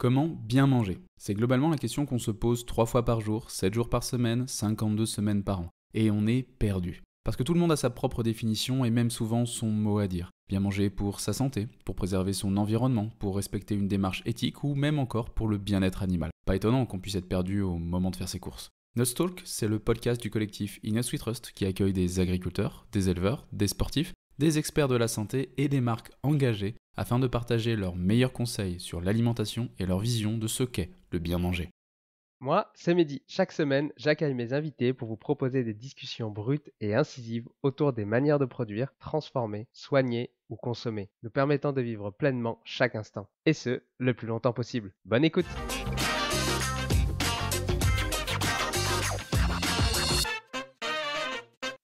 Comment bien manger? C'est globalement la question qu'on se pose 3 fois par jour, 7 jours par semaine, 52 semaines par an. Et on est perdu. Parce que tout le monde a sa propre définition et même souvent son mot à dire. Bien manger pour sa santé, pour préserver son environnement, pour respecter une démarche éthique ou même encore pour le bien-être animal. Pas étonnant qu'on puisse être perdu au moment de faire ses courses. Nutstalk, c'est le podcast du collectif Innes We Trust qui accueille des agriculteurs, des éleveurs, des sportifs, des experts de la santé et des marques engagées afin de partager leurs meilleurs conseils sur l'alimentation et leur vision de ce qu'est le bien manger. Moi, c'est Mehdi. Chaque semaine, j'accueille mes invités pour vous proposer des discussions brutes et incisives autour des manières de produire, transformer, soigner ou consommer, nous permettant de vivre pleinement chaque instant. Et ce, le plus longtemps possible. Bonne écoute!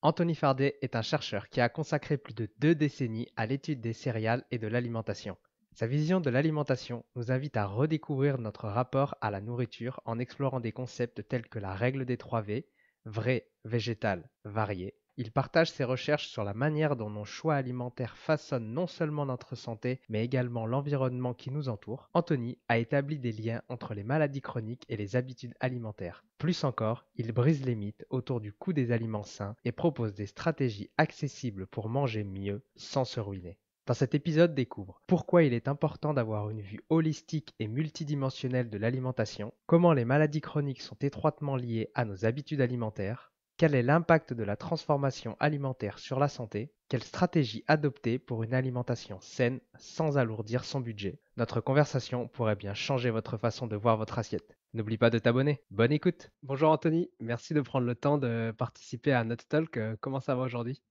Anthony Fardet est un chercheur qui a consacré plus de 2 décennies à l'étude des céréales et de l'alimentation. Sa vision de l'alimentation nous invite à redécouvrir notre rapport à la nourriture en explorant des concepts tels que la règle des 3 V, vrai, végétal, varié. Il partage ses recherches sur la manière dont nos choix alimentaires façonnent non seulement notre santé, mais également l'environnement qui nous entoure. Anthony a établi des liens entre les maladies chroniques et les habitudes alimentaires. Plus encore, il brise les mythes autour du coût des aliments sains et propose des stratégies accessibles pour manger mieux sans se ruiner. Dans cet épisode, découvre pourquoi il est important d'avoir une vue holistique et multidimensionnelle de l'alimentation, comment les maladies chroniques sont étroitement liées à nos habitudes alimentaires, quel est l'impact de la transformation alimentaire sur la santé, quelle stratégie adopter pour une alimentation saine sans alourdir son budget. Notre conversation pourrait bien changer votre façon de voir votre assiette. N'oublie pas de t'abonner. Bonne écoute. Bonjour Anthony, merci de prendre le temps de participer à notre talk. Comment ça va aujourd'hui?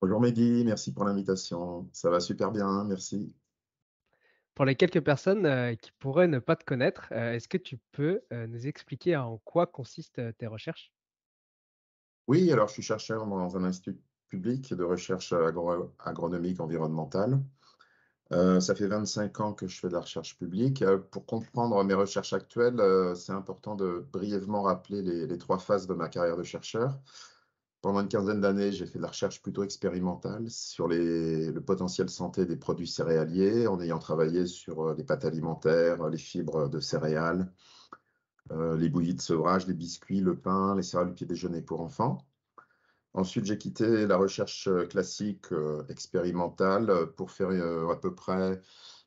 Bonjour Mehdi, merci pour l'invitation. Ça va super bien, merci. Pour les quelques personnes qui pourraient ne pas te connaître, est-ce que tu peux nous expliquer en quoi consistent tes recherches? Oui, alors je suis chercheur dans un institut public de recherche agronomique environnementale. Ça fait 25 ans que je fais de la recherche publique. Pour comprendre mes recherches actuelles, c'est important de brièvement rappeler les 3 phases de ma carrière de chercheur. Pendant une quinzaine d'années, j'ai fait de la recherche plutôt expérimentale sur le potentiel santé des produits céréaliers, en ayant travaillé sur les pâtes alimentaires, les fibres de céréales, les bouillies de sevrage, les biscuits, le pain, les céréales du petit déjeuner pour enfants. Ensuite, j'ai quitté la recherche classique expérimentale pour faire à peu près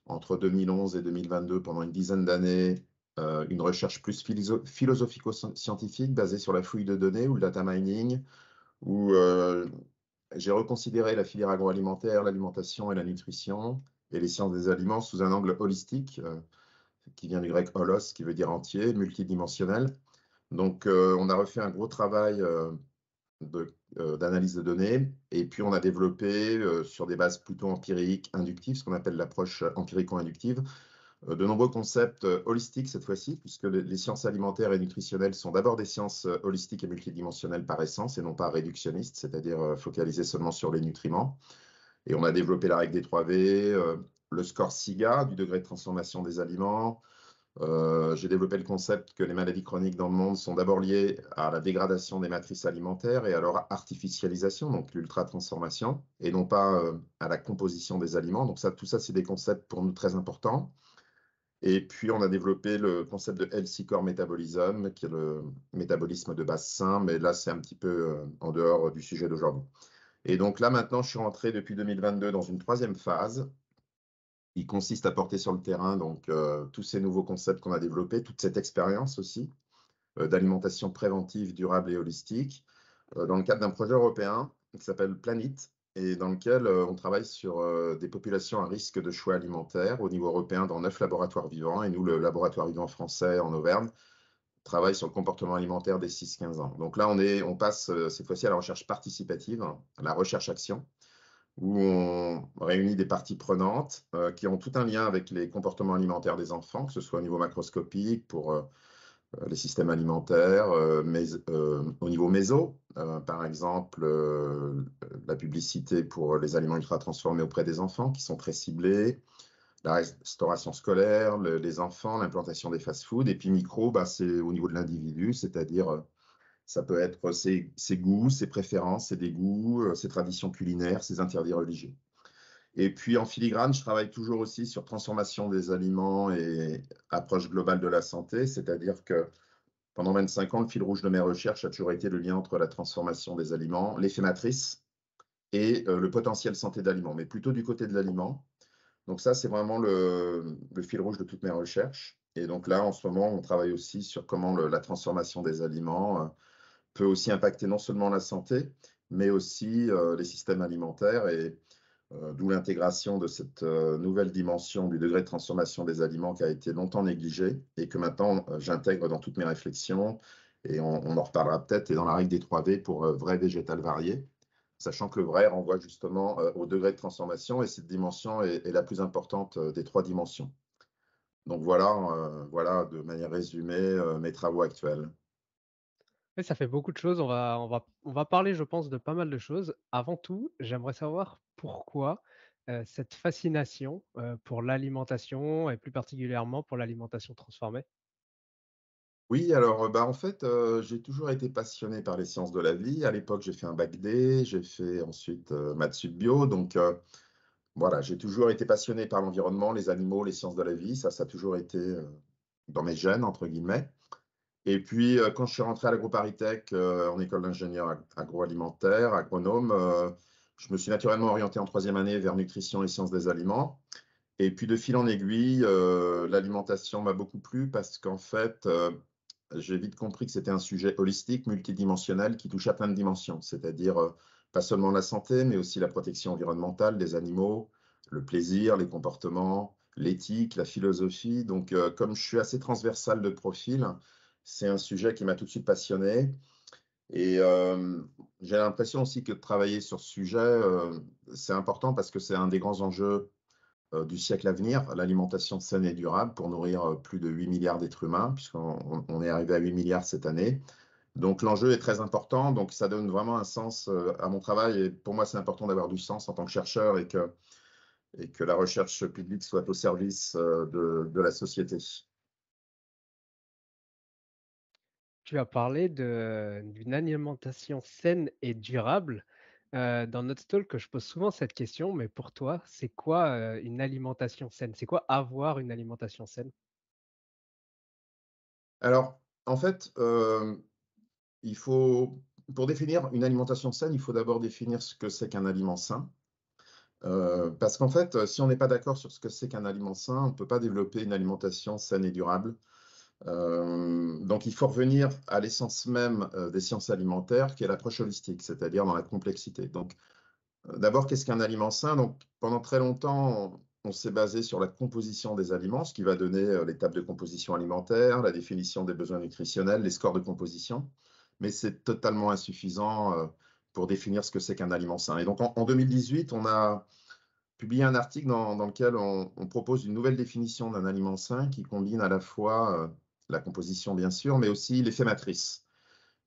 entre 2011 et 2022, pendant une dizaine d'années, une recherche plus philosophico-scientifique basée sur la fouille de données ou le data mining, où j'ai reconsidéré la filière agroalimentaire, l'alimentation et la nutrition et les sciences des aliments sous un angle holistique, qui vient du grec holos, qui veut dire entier, multidimensionnel. Donc, on a refait un gros travail d'analyse de données, et puis on a développé, sur des bases plutôt empiriques, inductives, ce qu'on appelle l'approche empirico-inductive, de nombreux concepts holistiques cette fois-ci, puisque les sciences alimentaires et nutritionnelles sont d'abord des sciences holistiques et multidimensionnelles par essence, et non pas réductionnistes, c'est-à-dire focalisées seulement sur les nutriments. Et on a développé la règle des 3 V, le score SIGA, du degré de transformation des aliments. J'ai développé le concept que les maladies chroniques dans le monde sont d'abord liées à la dégradation des matrices alimentaires et à leur artificialisation, donc l'ultra-transformation, et non pas à la composition des aliments. Donc ça, tout ça, c'est des concepts pour nous très importants. Et puis, on a développé le concept de healthy core metabolism, qui est le métabolisme de base sain, mais là, c'est un petit peu en dehors du sujet d'aujourd'hui. Et donc là, maintenant, je suis rentré depuis 2022 dans une 3e phase, qui consiste à porter sur le terrain donc, tous ces nouveaux concepts qu'on a développés, toute cette expérience aussi d'alimentation préventive, durable et holistique, dans le cadre d'un projet européen qui s'appelle Planit, et dans lequel on travaille sur des populations à risque de choix alimentaires au niveau européen dans 9 laboratoires vivants. Et nous, le laboratoire vivant français en Auvergne, travaille sur le comportement alimentaire des 6-15 ans. Donc là, on passe cette fois-ci à la recherche participative, à la recherche-action, où on réunit des parties prenantes qui ont tout un lien avec les comportements alimentaires des enfants, que ce soit au niveau macroscopique pour les systèmes alimentaires, mais au niveau méso, par exemple, la publicité pour les aliments ultra transformés auprès des enfants qui sont très ciblés, la restauration scolaire, les enfants, l'implantation des fast-foods, et puis micro, c'est au niveau de l'individu, c'est-à-dire ça peut être ses goûts, ses préférences, ses dégoûts, ses traditions culinaires, ses interdits religieux. Et puis en filigrane, je travaille toujours aussi sur transformation des aliments et approche globale de la santé, c'est-à-dire que pendant 25 ans, le fil rouge de mes recherches a toujours été le lien entre la transformation des aliments, l'effet matrice et le potentiel santé d'aliments, mais plutôt du côté de l'aliment. Donc ça, c'est vraiment le fil rouge de toutes mes recherches. Et donc là, en ce moment, on travaille aussi sur comment la transformation des aliments peut aussi impacter non seulement la santé, mais aussi les systèmes alimentaires. Et d'où l'intégration de cette nouvelle dimension du degré de transformation des aliments qui a été longtemps négligée et que maintenant j'intègre dans toutes mes réflexions. Et on en reparlera peut-être, et dans la règle des 3V pour vrai, végétal, varié, sachant que le vrai renvoie justement au degré de transformation et cette dimension est la plus importante des 3 dimensions. Donc voilà, voilà de manière résumée mes travaux actuels. Oui, ça fait beaucoup de choses. On va parler, je pense, de pas mal de choses. Avant tout, j'aimerais savoir pourquoi, cette fascination, pour l'alimentation et plus particulièrement pour l'alimentation transformée? Oui, alors, bah, en fait, j'ai toujours été passionné par les sciences de la vie. À l'époque, j'ai fait un bac D, j'ai fait ensuite, maths sup bio, donc voilà, j'ai toujours été passionné par l'environnement, les animaux, les sciences de la vie. Ça a toujours été, «dans mes gènes» entre guillemets. Et puis, quand je suis rentré à l'AgroParisTech, en école d'ingénieur agroalimentaire, agronome, je me suis naturellement orienté en troisième année vers nutrition et sciences des aliments. Et puis de fil en aiguille, l'alimentation m'a beaucoup plu parce qu'en fait, j'ai vite compris que c'était un sujet holistique, multidimensionnel, qui touche à plein de dimensions. C'est-à-dire, pas seulement la santé, mais aussi la protection environnementale des animaux, le plaisir, les comportements, l'éthique, la philosophie. Donc, comme je suis assez transversal de profil, c'est un sujet qui m'a tout de suite passionné. Et j'ai l'impression aussi que de travailler sur ce sujet, c'est important parce que c'est un des grands enjeux du siècle à venir, l'alimentation saine et durable pour nourrir plus de 8 milliards d'êtres humains, puisqu'on est arrivé à 8 milliards cette année. Donc l'enjeu est très important, donc ça donne vraiment un sens à mon travail. Et pour moi, c'est important d'avoir du sens en tant que chercheur et que la recherche publique soit au service de la société. Tu as parlé d'une alimentation saine et durable. Dans notre talk, je pose souvent cette question, mais pour toi, c'est quoi, une alimentation saine? C'est quoi avoir une alimentation saine? Alors, en fait, il faut, pour définir une alimentation saine, il faut d'abord définir ce que c'est qu'un aliment sain. Parce qu'en fait, si on n'est pas d'accord sur ce que c'est qu'un aliment sain, on ne peut pas développer une alimentation saine et durable. Donc il faut revenir à l'essence même, des sciences alimentaires, qui est l'approche holistique, c'est-à-dire dans la complexité. Donc, d'abord, qu'est-ce qu'un aliment sain? Donc pendant très longtemps, on s'est basé sur la composition des aliments, ce qui va donner, les tables de composition alimentaire, la définition des besoins nutritionnels, les scores de composition. Mais c'est totalement insuffisant, pour définir ce que c'est qu'un aliment sain. Et donc en 2018, on a publié un article dans lequel on propose une nouvelle définition d'un aliment sain qui combine à la fois la composition, bien sûr, mais aussi l'effet matrice.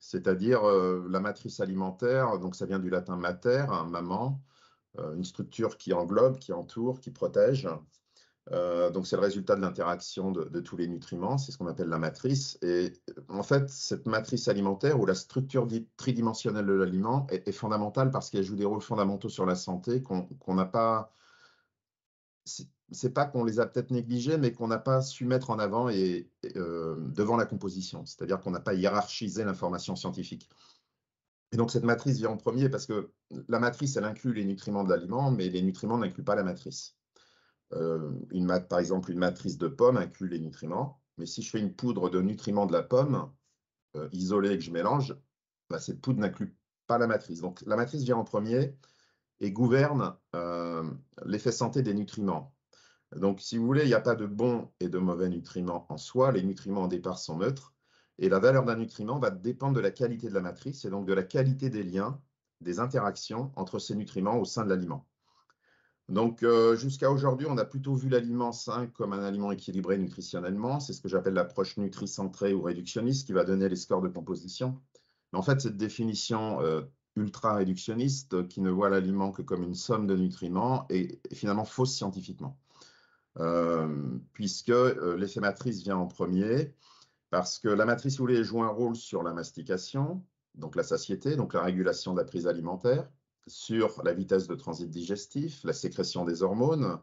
C'est-à-dire la matrice alimentaire, donc ça vient du latin mater, hein, maman, une structure qui englobe, qui entoure, qui protège. Donc c'est le résultat de l'interaction de tous les nutriments, c'est ce qu'on appelle la matrice. Et en fait, cette matrice alimentaire ou la structure tridimensionnelle de l'aliment est fondamentale parce qu'elle joue des rôles fondamentaux sur la santé qu'on n'a pas. C'est pas qu'on les a peut-être négligés, mais qu'on n'a pas su mettre en avant devant la composition. C'est-à-dire qu'on n'a pas hiérarchisé l'information scientifique. Et donc cette matrice vient en premier parce que la matrice, elle inclut les nutriments de l'aliment, mais les nutriments n'incluent pas la matrice. Par exemple, une matrice de pomme inclut les nutriments, mais si je fais une poudre de nutriments de la pomme isolée et que je mélange, bah, cette poudre n'inclut pas la matrice. Donc la matrice vient en premier et gouverne l'effet santé des nutriments. Donc, si vous voulez, il n'y a pas de bons et de mauvais nutriments en soi. Les nutriments au départ sont neutres. Et la valeur d'un nutriment va dépendre de la qualité de la matrice et donc de la qualité des liens, des interactions entre ces nutriments au sein de l'aliment. Donc, jusqu'à aujourd'hui, on a plutôt vu l'aliment sain comme un aliment équilibré nutritionnellement. C'est ce que j'appelle l'approche nutricentrée ou réductionniste qui va donner les scores de composition. Mais en fait, cette définition ultra-réductionniste qui ne voit l'aliment que comme une somme de nutriments est finalement fausse scientifiquement. Puisque l'effet matrice vient en premier, parce que la matrice, si vous voulez, joue un rôle sur la mastication, donc la satiété, donc la régulation de la prise alimentaire, sur la vitesse de transit digestif, la sécrétion des hormones.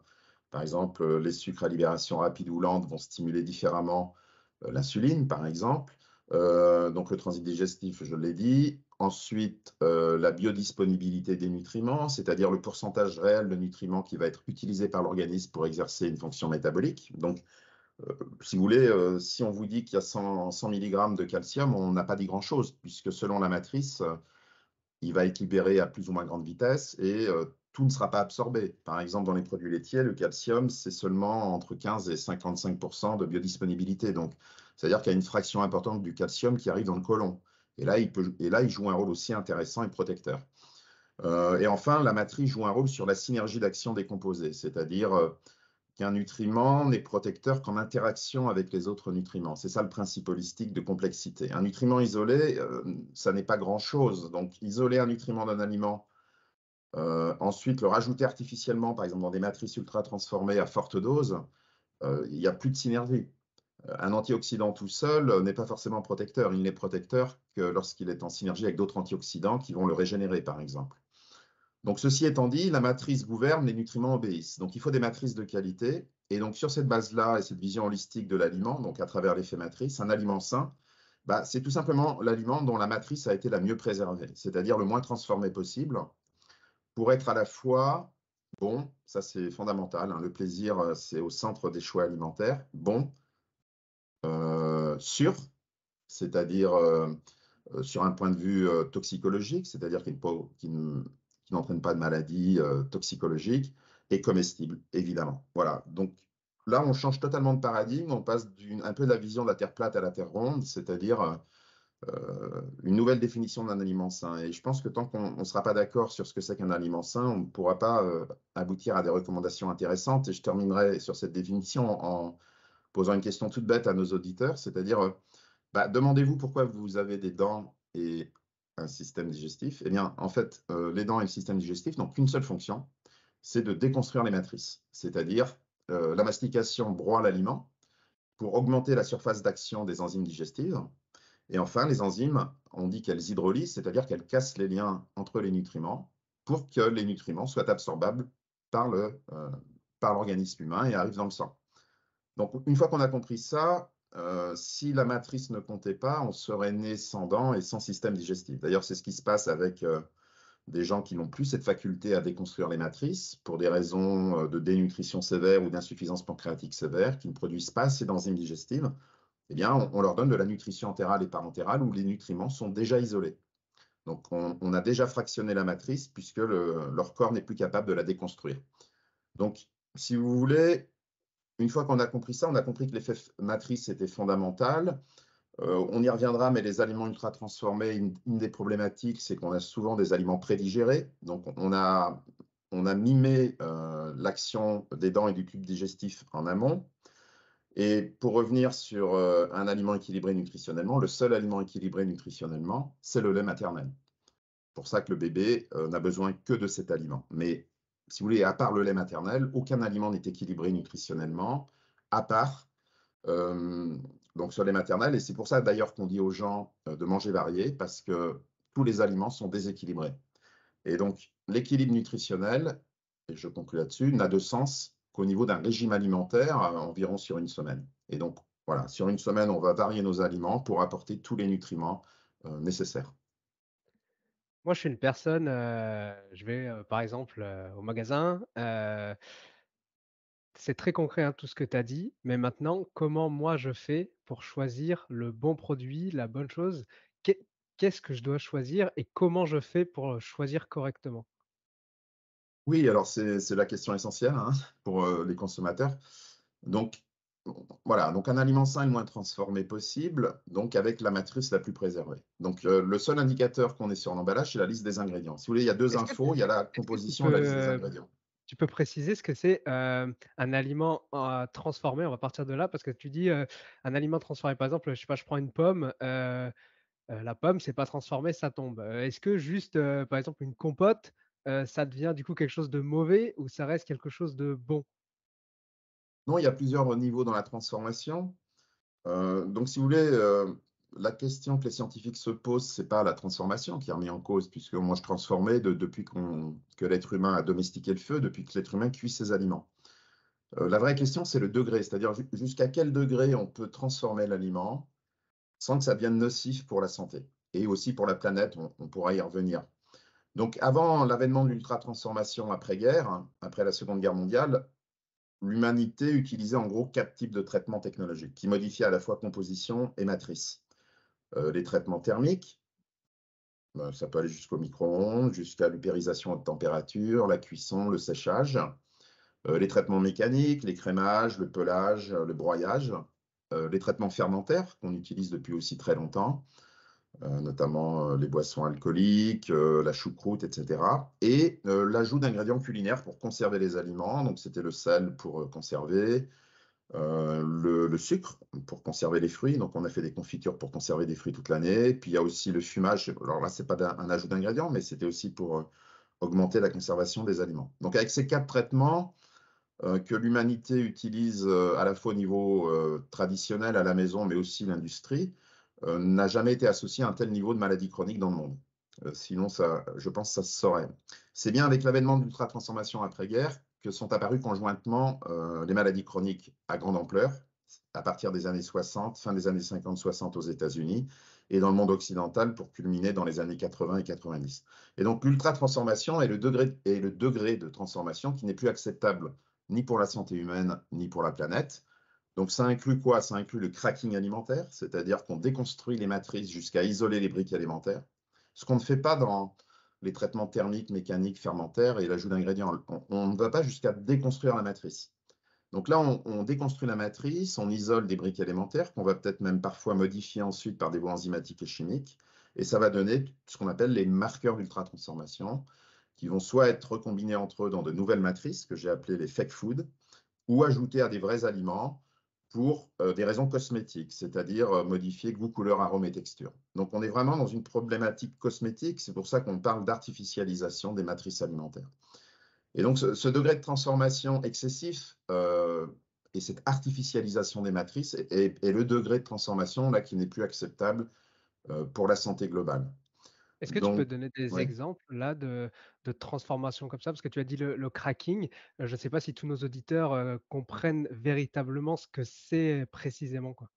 Par exemple, les sucres à libération rapide ou lente vont stimuler différemment l'insuline, par exemple. Donc le transit digestif, je l'ai dit. Ensuite, la biodisponibilité des nutriments, c'est-à-dire le pourcentage réel de nutriments qui va être utilisé par l'organisme pour exercer une fonction métabolique. Donc, si vous voulez, si on vous dit qu'il y a 100 mg de calcium, on n'a pas dit grand-chose, puisque selon la matrice, il va être libéré à plus ou moins grande vitesse et tout ne sera pas absorbé. Par exemple, dans les produits laitiers, le calcium, c'est seulement entre 15 et 55% de biodisponibilité. Donc, c'est-à-dire qu'il y a une fraction importante du calcium qui arrive dans le côlon. Et là, il joue un rôle aussi intéressant et protecteur. Et enfin, la matrice joue un rôle sur la synergie d'action des composés, c'est-à-dire qu'un nutriment n'est protecteur qu'en interaction avec les autres nutriments. C'est ça le principe holistique de complexité. Un nutriment isolé, ça n'est pas grand-chose. Donc, isoler un nutriment d'un aliment, ensuite le rajouter artificiellement, par exemple dans des matrices ultra transformées à forte dose, il n'y a plus de synergie. Un antioxydant tout seul n'est pas forcément protecteur. Il n'est protecteur que lorsqu'il est en synergie avec d'autres antioxydants qui vont le régénérer, par exemple. Donc, ceci étant dit, la matrice gouverne, les nutriments obéissent. Donc, il faut des matrices de qualité. Et donc, sur cette base-là et cette vision holistique de l'aliment, donc à travers l'effet matrice, un aliment sain, bah, c'est tout simplement l'aliment dont la matrice a été la mieux préservée, c'est-à-dire le moins transformé possible, pour être à la fois bon, ça c'est fondamental, hein, le plaisir, c'est au centre des choix alimentaires, bon, sûr, c'est-à-dire sur un point de vue toxicologique, c'est-à-dire qui n'entraîne pas de maladie toxicologique, et comestible, évidemment. Voilà. Donc là, on change totalement de paradigme, on passe un peu de la vision de la Terre plate à la Terre ronde, c'est-à-dire une nouvelle définition d'un aliment sain. Et je pense que tant qu'on ne sera pas d'accord sur ce que c'est qu'un aliment sain, on ne pourra pas aboutir à des recommandations intéressantes. Et je terminerai sur cette définition en posant une question toute bête à nos auditeurs, c'est-à-dire bah, demandez-vous pourquoi vous avez des dents et un système digestif. Eh bien, en fait, les dents et le système digestif n'ont qu'une seule fonction, c'est de déconstruire les matrices. C'est-à-dire, la mastication broie l'aliment pour augmenter la surface d'action des enzymes digestives. Et enfin, les enzymes, on dit qu'elles hydrolysent, c'est-à-dire qu'elles cassent les liens entre les nutriments pour que les nutriments soient absorbables par l'organisme humain et arrivent dans le sang. Donc, une fois qu'on a compris ça, si la matrice ne comptait pas, on serait né sans dents et sans système digestif. D'ailleurs, c'est ce qui se passe avec des gens qui n'ont plus cette faculté à déconstruire les matrices pour des raisons de dénutrition sévère ou d'insuffisance pancréatique sévère, qui ne produisent pas assez d'enzymes digestives. Eh bien, on leur donne de la nutrition entérale et parentérale où les nutriments sont déjà isolés. Donc, on a déjà fractionné la matrice puisque leur corps n'est plus capable de la déconstruire. Donc, si vous voulez, une fois qu'on a compris ça, on a compris que l'effet matrice était fondamental. On y reviendra, mais les aliments ultra transformés, une des problématiques, c'est qu'on a souvent des aliments prédigérés. Donc, on a mimé l'action des dents et du tube digestif en amont. Et pour revenir sur un aliment équilibré nutritionnellement, le seul aliment équilibré nutritionnellement, c'est le lait maternel. C'est pour ça que le bébé n'a besoin que de cet aliment. Mais si vous voulez, à part le lait maternel, aucun aliment n'est équilibré nutritionnellement, à part donc sur le lait maternel. Et c'est pour ça d'ailleurs qu'on dit aux gens de manger varié, parce que tous les aliments sont déséquilibrés. Et donc, l'équilibre nutritionnel, et je conclue là-dessus, n'a de sens qu'au niveau d'un régime alimentaire environ sur une semaine. Et donc, voilà, sur une semaine, on va varier nos aliments pour apporter tous les nutriments nécessaires. Moi, je suis une personne, je vais par exemple au magasin. C'est très concret hein, tout ce que tu as dit, mais maintenant, comment moi je fais pour choisir le bon produit, la bonne chose? Qu'est- Qu'est-ce que je dois choisir et comment je fais pour choisir correctement? Oui, alors c'est la question essentielle hein, pour les consommateurs. Donc, voilà, donc un aliment sain le moins transformé possible, donc avec la matrice la plus préservée. Donc, le seul indicateur qu'on ait sur l'emballage, c'est la liste des ingrédients. Si vous voulez, il y a deux Est-ce que, infos, il y a la est-ce que tu composition et la liste des peux, ingrédients. tu peux préciser ce que c'est un aliment transformé? On va partir de là parce que tu dis un aliment transformé. Par exemple, je sais pas, je prends une pomme. La pomme, c'est pas transformé, ça tombe. Est-ce que juste, par exemple, une compote, ça devient du coup quelque chose de mauvais ou ça reste quelque chose de bon? Non, il y a plusieurs niveaux dans la transformation. Donc, si vous voulez, la question que les scientifiques se posent, ce n'est pas la transformation qui est remise en cause, puisque moi je transformais depuis que l'être humain a domestiqué le feu, depuis que l'être humain cuit ses aliments. La vraie question, c'est le degré, c'est-à-dire jusqu'à quel degré on peut transformer l'aliment sans que ça devienne nocif pour la santé. Et aussi pour la planète, on pourra y revenir. Donc avant l'avènement de l'ultra-transformation après-guerre, après la Seconde Guerre mondiale, l'humanité utilisait en gros 4 types de traitements technologiques qui modifiaient à la fois composition et matrice. Les traitements thermiques, ça peut aller jusqu'au micro-ondes, jusqu'à l'upérisation à haute température, la cuisson, le séchage. Les traitements mécaniques, les crémages, le pelage, le broyage. Les traitements fermentaires qu'on utilise depuis aussi très longtemps, notamment les boissons alcooliques, la choucroute, etc. Et l'ajout d'ingrédients culinaires pour conserver les aliments. Donc c'était le sel pour conserver, le sucre pour conserver les fruits. Donc on a fait des confitures pour conserver des fruits toute l'année. Puis il y a aussi le fumage. Alors là, ce n'est pas un ajout d'ingrédients, mais c'était aussi pour augmenter la conservation des aliments. Donc avec ces 4 traitements, que l'humanité utilise à la fois au niveau traditionnel à la maison, mais aussi l'industrie, n'a jamais été associé à un tel niveau de maladie chronique dans le monde. Sinon, ça, je pense que ça se saurait. C'est bien avec l'avènement de l'ultra-transformation après-guerre que sont apparues conjointement les maladies chroniques à grande ampleur, à partir des années 60, fin des années 50-60 aux États-Unis, et dans le monde occidental pour culminer dans les années 80 et 90. Et donc l'ultra-transformation est le degré de transformation qui n'est plus acceptable ni pour la santé humaine, ni pour la planète. Donc ça inclut quoi? Ça inclut le cracking alimentaire, c'est-à-dire qu'on déconstruit les matrices jusqu'à isoler les briques alimentaires, ce qu'on ne fait pas dans les traitements thermiques, mécaniques, fermentaires et l'ajout d'ingrédients. On ne va pas jusqu'à déconstruire la matrice. Donc là, on déconstruit la matrice, on isole des briques élémentaires qu'on va peut-être même parfois modifier ensuite par des voies enzymatiques et chimiques, et ça va donner ce qu'on appelle les marqueurs d'ultra-transformation, qui vont soit être recombinés entre eux dans de nouvelles matrices, que j'ai appelées les fake food, ou ajoutés à des vrais aliments pour des raisons cosmétiques, c'est-à-dire modifier goût, couleur, arôme et texture. Donc on est vraiment dans une problématique cosmétique, c'est pour ça qu'on parle d'artificialisation des matrices alimentaires. Et donc ce degré de transformation excessif et cette artificialisation des matrices est le degré de transformation là, qui n'est plus acceptable pour la santé globale. Est-ce que tu peux Donc, donner des oui. exemples là de transformations comme ça? Parce que tu as dit le cracking, je ne sais pas si tous nos auditeurs, comprennent véritablement ce que c'est précisément, quoi?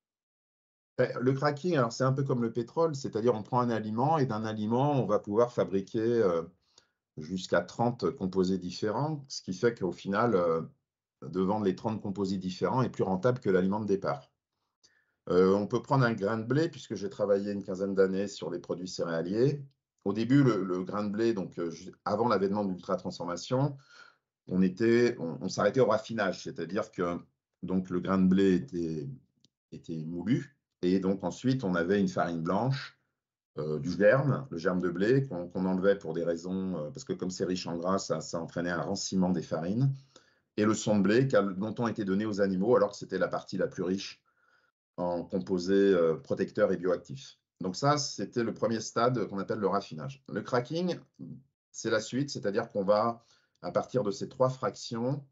Le cracking, alors c'est un peu comme le pétrole, c'est-à-dire on prend un aliment et d'un aliment, on va pouvoir fabriquer jusqu'à 30 composés différents, ce qui fait qu'au final, de vendre les 30 composés différents est plus rentable que l'aliment de départ. On peut prendre un grain de blé, puisque j'ai travaillé une quinzaine d'années sur les produits céréaliers. Au début, le grain de blé, donc avant l'avènement de l'ultra-transformation, on s'arrêtait au raffinage, c'est-à-dire que donc, le grain de blé était moulu, et donc ensuite on avait une farine blanche, du germe, le germe de blé, qu'on enlevait pour des raisons, parce que comme c'est riche en gras, ça entraînait un ranciment des farines, et le son de blé qui a longtemps été donné aux animaux, alors que c'était la partie la plus riche en composés protecteurs et bioactifs. Donc ça, c'était le premier stade qu'on appelle le raffinage. Le cracking, c'est la suite, c'est-à-dire qu'on va, à partir de ces 3 fractions,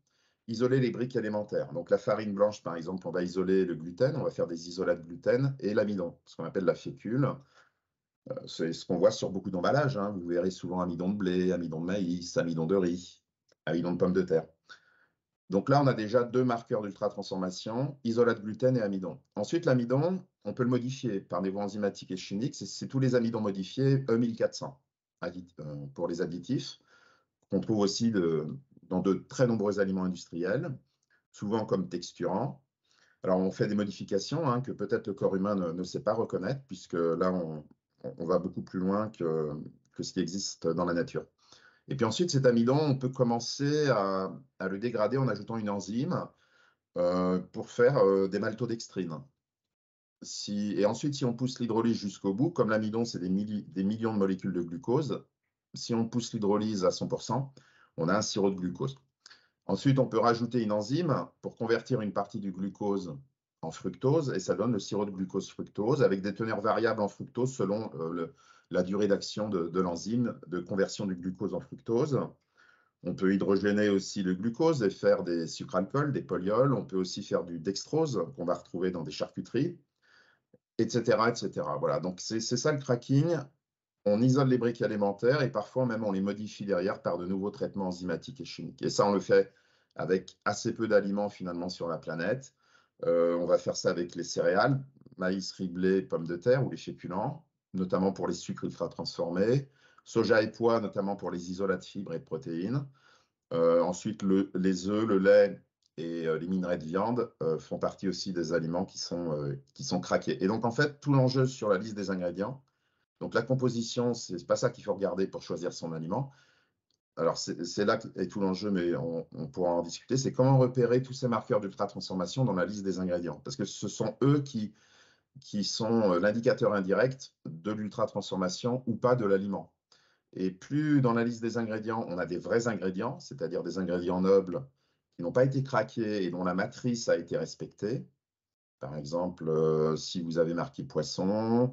isoler les briques élémentaires. Donc la farine blanche, par exemple, on va isoler le gluten, on va faire des isolats de gluten, et l'amidon, ce qu'on appelle la fécule. C'est ce qu'on voit sur beaucoup d'emballages, hein. Vous verrez souvent amidon de blé, amidon de maïs, amidon de riz, amidon de pommes de terre. Donc là, on a déjà 2 marqueurs d'ultra-transformation, isolat de gluten et amidon. Ensuite, l'amidon, on peut le modifier par des voies enzymatiques et chimiques. C'est tous les amidons modifiés E1400 pour les additifs, qu'on trouve aussi dans de très nombreux aliments industriels, souvent comme texturants. Alors, on fait des modifications hein, que peut-être le corps humain ne sait pas reconnaître, puisque là, on va beaucoup plus loin que ce qui existe dans la nature. Et puis ensuite, cet amidon, on peut commencer à le dégrader en ajoutant une enzyme pour faire des maltodextrines. Et ensuite, si on pousse l'hydrolyse jusqu'au bout, comme l'amidon, c'est des millions de molécules de glucose, si on pousse l'hydrolyse à 100%, on a un sirop de glucose. Ensuite, on peut rajouter une enzyme pour convertir une partie du glucose en fructose, et ça donne le sirop de glucose-fructose avec des teneurs variables en fructose selon la durée d'action de l'enzyme de conversion du glucose en fructose. On peut hydrogéner aussi le glucose et faire des sucres alcools, des polyols. On peut aussi faire du dextrose qu'on va retrouver dans des charcuteries. etc., etc. Voilà, donc c'est ça le cracking. On isole les briques alimentaires et parfois même on les modifie derrière par de nouveaux traitements enzymatiques et chimiques. Et ça, on le fait avec assez peu d'aliments finalement sur la planète. On va faire ça avec les céréales, maïs, riz, blé, pommes de terre ou les féculents, notamment pour les sucres ultra transformés, soja et pois, notamment pour les isolats de fibres et de protéines. Ensuite, les œufs, le lait et les minerais de viande font partie aussi des aliments qui sont craqués. Et donc, en fait, tout l'enjeu sur la liste des ingrédients, donc la composition, c'est pas ça qu'il faut regarder pour choisir son aliment. Alors, c'est là est tout l'enjeu, mais on pourra en discuter. C'est comment repérer tous ces marqueurs d'ultra-transformation dans la liste des ingrédients. Parce que ce sont eux qui sont l'indicateur indirect de l'ultra-transformation ou pas de l'aliment. Et plus dans la liste des ingrédients, on a des vrais ingrédients, c'est-à-dire des ingrédients nobles qui n'ont pas été craqués et dont la matrice a été respectée. Par exemple, si vous avez marqué poisson,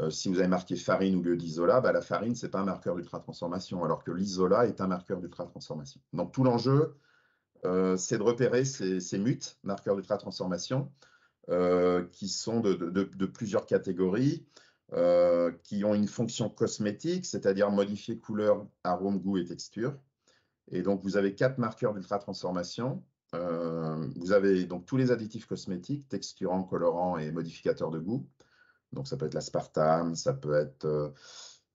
si vous avez marqué farine au lieu d'isola, bah, la farine, ce n'est pas un marqueur d'ultra-transformation, alors que l'isola est un marqueur d'ultra-transformation. Donc tout l'enjeu, c'est de repérer ces MUT, marqueurs d'ultra-transformation, qui sont de plusieurs catégories, qui ont une fonction cosmétique, c'est-à-dire modifier couleur, arôme, goût et texture. Et donc, vous avez 4 marqueurs d'ultra-transformation. Vous avez donc tous les additifs cosmétiques, texturants, colorants et modificateurs de goût. Donc, ça peut être l'aspartame, ça peut être,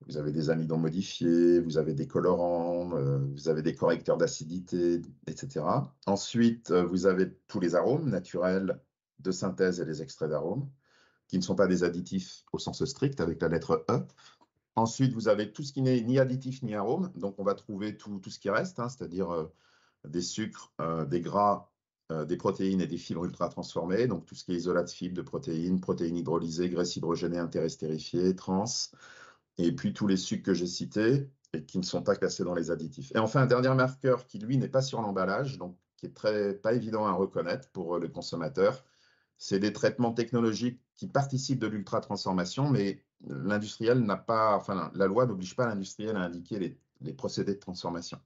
vous avez des amidons modifiés, vous avez des colorants, vous avez des correcteurs d'acidité, etc. Ensuite, vous avez tous les arômes naturels de synthèse et les extraits d'arômes, qui ne sont pas des additifs au sens strict, avec la lettre E. Ensuite, vous avez tout ce qui n'est ni additif ni arôme. Donc, on va trouver tout ce qui reste, hein, c'est-à-dire des sucres, des gras, des protéines et des fibres ultra transformées. Donc, tout ce qui est isolat de fibres, de protéines, protéines hydrolysées, graisses hydrogénées interestérifiées, trans. Et puis, tous les sucres que j'ai cités et qui ne sont pas classés dans les additifs. Et enfin, un dernier marqueur qui, lui, n'est pas sur l'emballage, donc qui est pas évident à reconnaître pour le consommateur. C'est des traitements technologiques qui participent de l'ultra-transformation, mais l'industriel n'a pas, enfin, la loi n'oblige pas l'industriel à indiquer les procédés de transformation,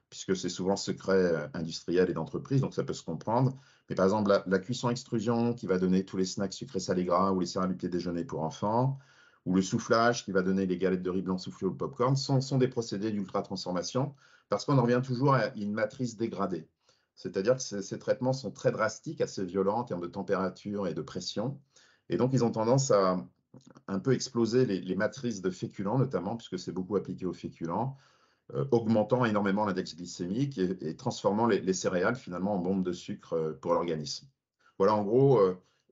puisque c'est souvent secret industriel et d'entreprise, donc ça peut se comprendre. Mais par exemple, la cuisson-extrusion qui va donner tous les snacks sucrés, salés, gras ou les céréales du petit déjeuner pour enfants, ou le soufflage qui va donner les galettes de riz blanc soufflé ou le popcorn, sont des procédés d'ultra-transformation, parce qu'on en revient toujours à une matrice dégradée. C'est-à-dire que ces traitements sont très drastiques, assez violents en termes de température et de pression. Et donc, ils ont tendance à un peu exploser les matrices de féculents, notamment, puisque c'est beaucoup appliqué aux féculents, augmentant énormément l'index glycémique et transformant les céréales finalement en bombes de sucre pour l'organisme. Voilà en gros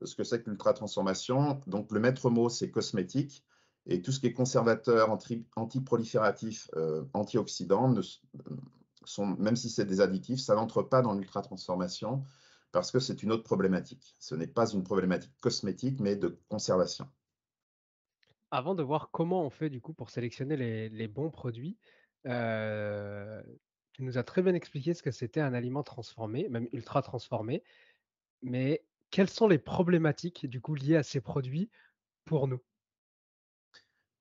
ce que c'est que l'ultra-transformation. Donc, le maître mot, c'est cosmétique. Et tout ce qui est conservateur, antiprolifératif, antioxydant, même si c'est des additifs, ça n'entre pas dans l'ultra-transformation parce que c'est une autre problématique. Ce n'est pas une problématique cosmétique, mais de conservation. Avant de voir comment on fait du coup pour sélectionner les bons produits, heu, tu nous as très bien expliqué ce que c'était un aliment transformé, même ultra transformé. Mais quelles sont les problématiques du coup liées à ces produits pour nous?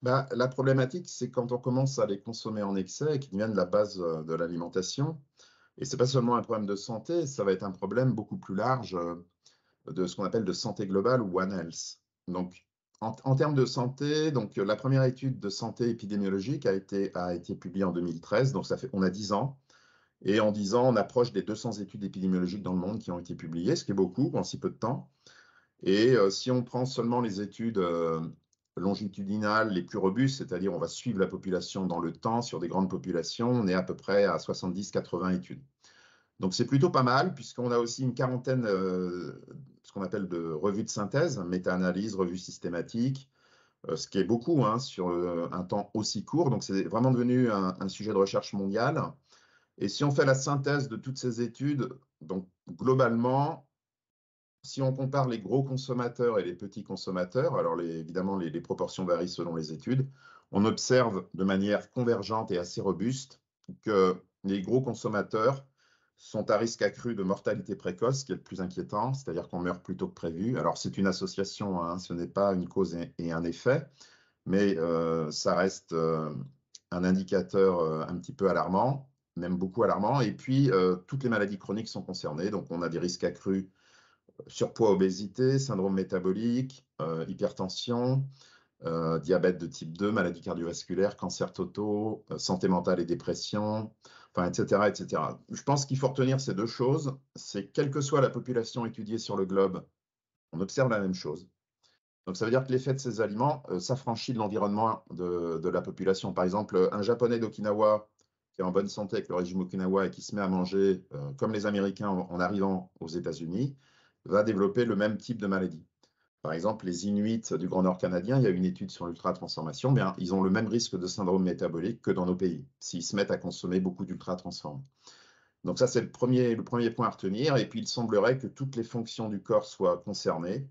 Bah, la problématique, c'est quand on commence à les consommer en excès et qu'ils deviennent la base de l'alimentation. Et ce n'est pas seulement un problème de santé, ça va être un problème beaucoup plus large de ce qu'on appelle de santé globale ou One Health. Donc, en termes de santé, donc, la première étude de santé épidémiologique a été publiée en 2013, donc on a 10 ans. Et en 10 ans, on approche des 200 études épidémiologiques dans le monde qui ont été publiées, ce qui est beaucoup en si peu de temps. Et si on prend seulement les études longitudinales les plus robustes, c'est-à-dire on va suivre la population dans le temps sur des grandes populations, on est à peu près à 70-80 études. Donc c'est plutôt pas mal, puisqu'on a aussi une quarantaine, ce qu'on appelle de revues de synthèse, méta-analyse, revues systématiques, ce qui est beaucoup hein, sur un temps aussi court. Donc c'est vraiment devenu un sujet de recherche mondial. Et si on fait la synthèse de toutes ces études, donc globalement, si on compare les gros consommateurs et les petits consommateurs, alors évidemment les proportions varient selon les études, on observe de manière convergente et assez robuste que les gros consommateurs sont à risque accru de mortalité précoce, ce qui est le plus inquiétant, c'est-à-dire qu'on meurt plus tôt que prévu. Alors c'est une association, hein, ce n'est pas une cause et un effet, mais ça reste un indicateur un petit peu alarmant, même beaucoup alarmant. Et puis toutes les maladies chroniques sont concernées, donc on a des risques accrus Surpoids, obésité, syndrome métabolique, hypertension, diabète de type 2, maladie cardiovasculaire, cancer totaux, santé mentale et dépression, enfin, et cetera, et cetera. Je pense qu'il faut retenir ces 2 choses, c'est quelle que soit la population étudiée sur le globe, on observe la même chose. Donc ça veut dire que l'effet de ces aliments, s'affranchit de l'environnement de la population. Par exemple, un Japonais d'Okinawa qui est en bonne santé avec le régime Okinawa et qui se met à manger, comme les Américains en arrivant aux États-Unis, va développer le même type de maladie. Par exemple, les Inuits du Grand Nord canadien, il y a une étude sur l'ultra-transformation, bien, ils ont le même risque de syndrome métabolique que dans nos pays, s'ils se mettent à consommer beaucoup d'ultra-transformés. Donc ça, c'est le premier point à retenir. Et puis, il semblerait que toutes les fonctions du corps soient concernées,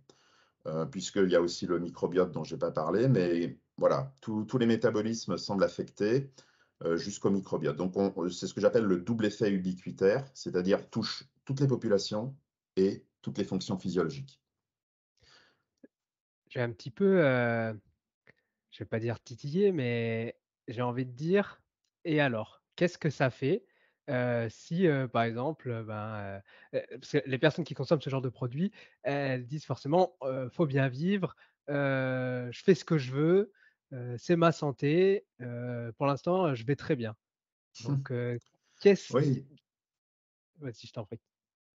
puisqu'il y a aussi le microbiote dont je n'ai pas parlé, mais voilà, tous les métabolismes semblent affectés jusqu'au microbiote. Donc, c'est ce que j'appelle le double effet ubiquitaire, c'est-à-dire touche toutes les populations et toutes les fonctions physiologiques. J'ai un petit peu, je vais pas dire titiller, mais j'ai envie de dire: «Et alors? Qu'est-ce que ça fait, si, par exemple, parce que les personnes qui consomment ce genre de produits, elles disent forcément, «Faut bien vivre, je fais ce que je veux, c'est ma santé, pour l'instant, je vais très bien». Donc, qu'est-ce qui Oui, vas-y, je t'en prie.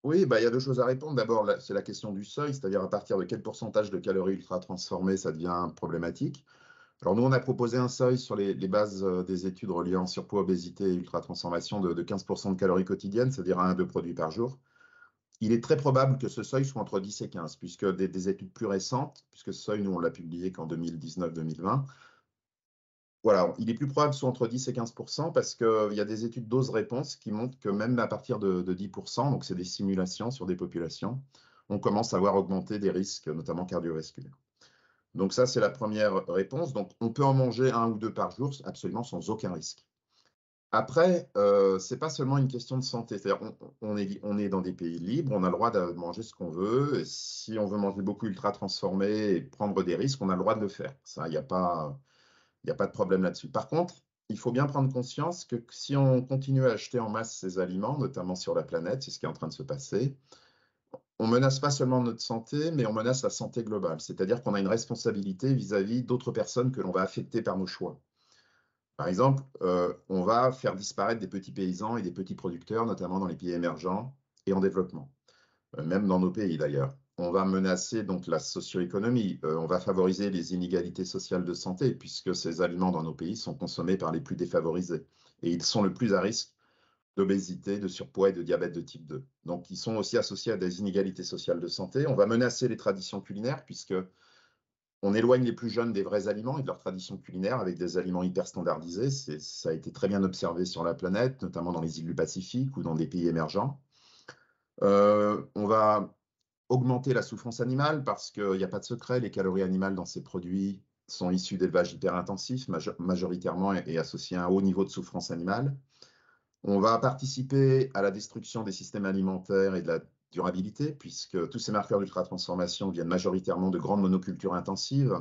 oui, bah, il y a 2 choses à répondre. D'abord, c'est la question du seuil, c'est-à-dire à partir de quel pourcentage de calories ultra transformées ça devient problématique. Alors nous, on a proposé un seuil sur les bases des études reliant surpoids, obésité et ultra transformation de 15% de calories quotidiennes, c'est-à-dire 1 à 2 produits par jour. Il est très probable que ce seuil soit entre 10 et 15, puisque des études plus récentes, puisque ce seuil, nous, on l'a publié qu'en 2019-2020, voilà, il est plus probable que ce soit entre 10 et 15% parce qu'il y a des études dose-réponse qui montrent que même à partir de 10%, donc c'est des simulations sur des populations, on commence à voir augmenter des risques, notamment cardiovasculaires. Donc ça, c'est la première réponse. Donc on peut en manger 1 ou 2 par jour, absolument sans aucun risque. Après, c'est pas seulement une question de santé. C'est-à-dire on est dans des pays libres, on a le droit de manger ce qu'on veut. Et si on veut manger beaucoup ultra transformé et prendre des risques, on a le droit de le faire. Ça, il y a pas de problème là-dessus. Par contre, il faut bien prendre conscience que si on continue à acheter en masse ces aliments, notamment sur la planète, c'est ce qui est en train de se passer, on menace pas seulement notre santé, mais on menace la santé globale. C'est-à-dire qu'on a une responsabilité vis-à-vis d'autres personnes que l'on va affecter par nos choix. Par exemple, on va faire disparaître des petits paysans et des petits producteurs, notamment dans les pays émergents et en développement, même dans nos pays d'ailleurs. On va menacer donc la socio-économie, on va favoriser les inégalités sociales de santé, puisque ces aliments dans nos pays sont consommés par les plus défavorisés. Et ils sont le plus à risque d'obésité, de surpoids et de diabète de type 2. Donc ils sont aussi associés à des inégalités sociales de santé. On va menacer les traditions culinaires, puisque on éloigne les plus jeunes des vrais aliments et de leurs traditions culinaires avec des aliments hyper standardisés. Ça a été très bien observé sur la planète, notamment dans les îles du Pacifique ou dans des pays émergents. On va augmenter la souffrance animale parce qu'il n'y a pas de secret, les calories animales dans ces produits sont issues d'élevage hyperintensif, majoritairement et associés à un haut niveau de souffrance animale. On va participer à la destruction des systèmes alimentaires et de la durabilité, puisque tous ces marqueurs d'ultra-transformation viennent majoritairement de grandes monocultures intensives,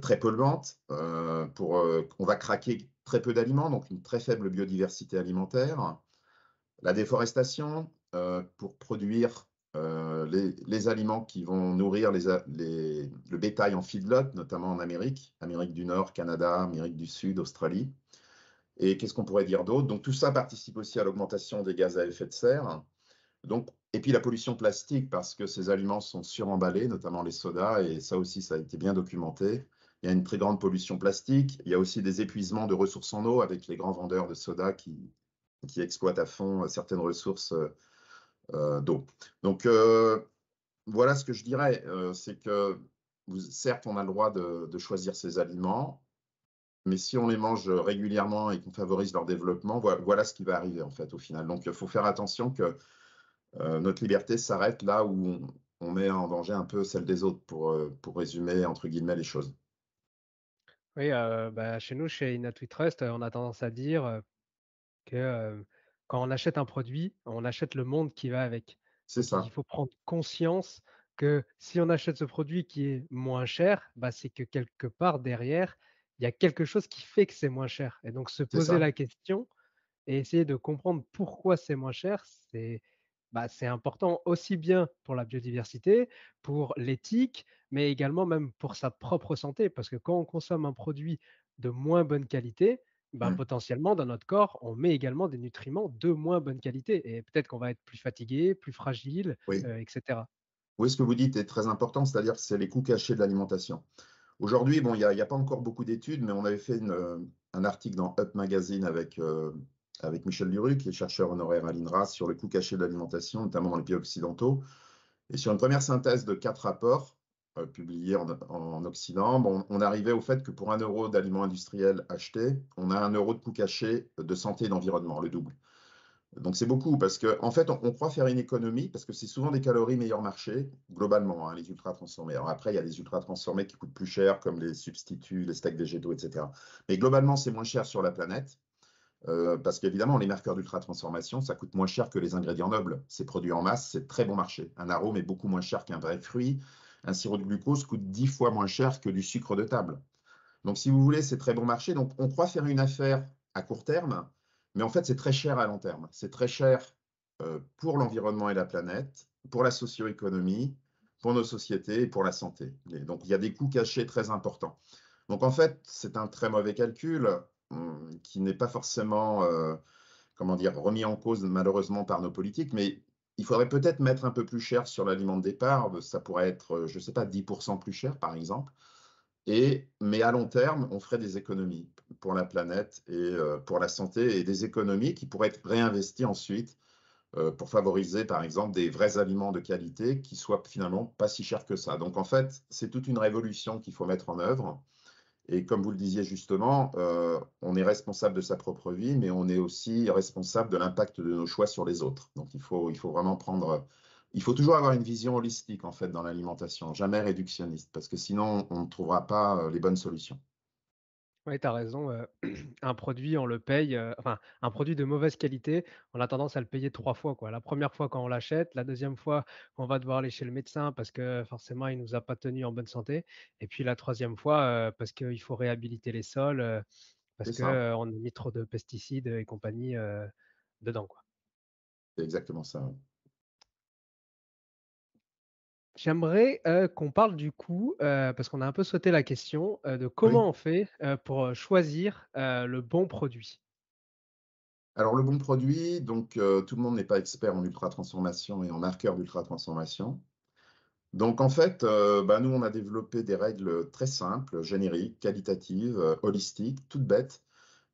très polluantes. On va craquer très peu d'aliments, donc une très faible biodiversité alimentaire. La déforestation, pour produire les aliments qui vont nourrir le bétail en feedlot, notamment en Amérique du Nord, Canada, Amérique du Sud, Australie. Et qu'est-ce qu'on pourrait dire d'autre? Donc tout ça participe aussi à l'augmentation des gaz à effet de serre. Donc, et puis la pollution plastique, parce que ces aliments sont suremballés, notamment les sodas, et ça aussi, ça a été bien documenté. Il y a une très grande pollution plastique. Il y a aussi des épuisements de ressources en eau avec les grands vendeurs de sodas qui exploitent à fond certaines ressources d'eau. Donc, voilà ce que je dirais, c'est que certes, on a le droit de choisir ces aliments, mais si on les mange régulièrement et qu'on favorise leur développement, voilà ce qui va arriver en fait au final. Donc, il faut faire attention que notre liberté s'arrête là où on met en danger un peu celle des autres, pour résumer entre guillemets les choses. Oui, chez nous, chez Inat We Trust, on a tendance à dire, que, quand on achète un produit, on achète le monde qui va avec. C'est Donc il ça, faut prendre conscience que si on achète ce produit qui est moins cher, bah, c'est que quelque part derrière, il y a quelque chose qui fait que c'est moins cher et donc se c'est poser ça. la question et essayer de comprendre pourquoi c'est moins cher, c'est Bah, c'est important aussi bien pour la biodiversité, pour l'éthique, mais également même pour sa propre santé. Parce que quand on consomme un produit de moins bonne qualité, ben, Mm. potentiellement dans notre corps, on met également des nutriments de moins bonne qualité. Et peut-être qu'on va être plus fatigué, plus fragile, Oui. etc. Oui, ce que vous dites est très important, c'est-à-dire que c'est les coûts cachés de l'alimentation. Aujourd'hui, bon, il y a pas encore beaucoup d'études, mais on avait fait un article dans Up Magazine avec Michel Duruc, qui est chercheur honoraire à l'INRA, sur les coûts cachés de l'alimentation, notamment dans les pays occidentaux. Et sur une première synthèse de 4 rapports publiés en Occident, bon, on arrivait au fait que pour 1 euro d'aliments industriels achetés, on a 1 euro de coûts cachés de santé et d'environnement, le double. Donc c'est beaucoup parce qu'en fait, on croit faire une économie parce que c'est souvent des calories meilleur marché, globalement, hein, les ultra transformés. Alors après, il y a des ultra transformés qui coûtent plus cher, comme les substituts, les steaks végétaux, etc. Mais globalement, c'est moins cher sur la planète parce qu'évidemment, les marqueurs d'ultra transformation, ça coûte moins cher que les ingrédients nobles. C'est produit en masse, c'est très bon marché. Un arôme est beaucoup moins cher qu'un vrai fruit. Un sirop de glucose coûte 10 fois moins cher que du sucre de table. Donc, si vous voulez, c'est très bon marché. Donc, on croit faire une affaire à court terme, mais en fait, c'est très cher à long terme. C'est très cher pour l'environnement et la planète, pour la socio-économie, pour nos sociétés et pour la santé. Et donc, il y a des coûts cachés très importants. Donc, en fait, c'est un très mauvais calcul qui n'est pas forcément, comment dire, remis en cause malheureusement par nos politiques, mais il faudrait peut-être mettre un peu plus cher sur l'aliment de départ. Ça pourrait être, je ne sais pas, 10% plus cher, par exemple. Mais à long terme, on ferait des économies pour la planète et pour la santé et des économies qui pourraient être réinvesties ensuite pour favoriser, par exemple, des vrais aliments de qualité qui soient finalement pas si chers que ça. Donc en fait, c'est toute une révolution qu'il faut mettre en œuvre. Et comme vous le disiez justement, on est responsable de sa propre vie, mais on est aussi responsable de l'impact de nos choix sur les autres. Donc il faut vraiment prendre, il faut toujours avoir une vision holistique en fait dans l'alimentation, jamais réductionniste, parce que sinon on ne trouvera pas les bonnes solutions. Oui, tu as raison, un produit, on le paye, enfin, un produit de mauvaise qualité, on a tendance à le payer 3 fois, quoi. La première fois quand on l'achète, la deuxième fois quand on va devoir aller chez le médecin parce que forcément il nous a pas tenus en bonne santé et puis la troisième fois, parce qu'il faut réhabiliter les sols, parce C'est que, ça, on a mis trop de pesticides et compagnie, dedans, quoi. c'est exactement ça. Ouais. J'aimerais, qu'on parle du coup, parce qu'on a un peu sauté la question, de Oui. comment on fait, pour, choisir, le bon produit? Alors le bon produit, donc tout le monde n'est pas expert en ultra transformation et en marqueurs d'ultra transformation. Donc en fait, bah, nous, on a développé des règles très simples, génériques, qualitatives, holistiques, toutes bêtes.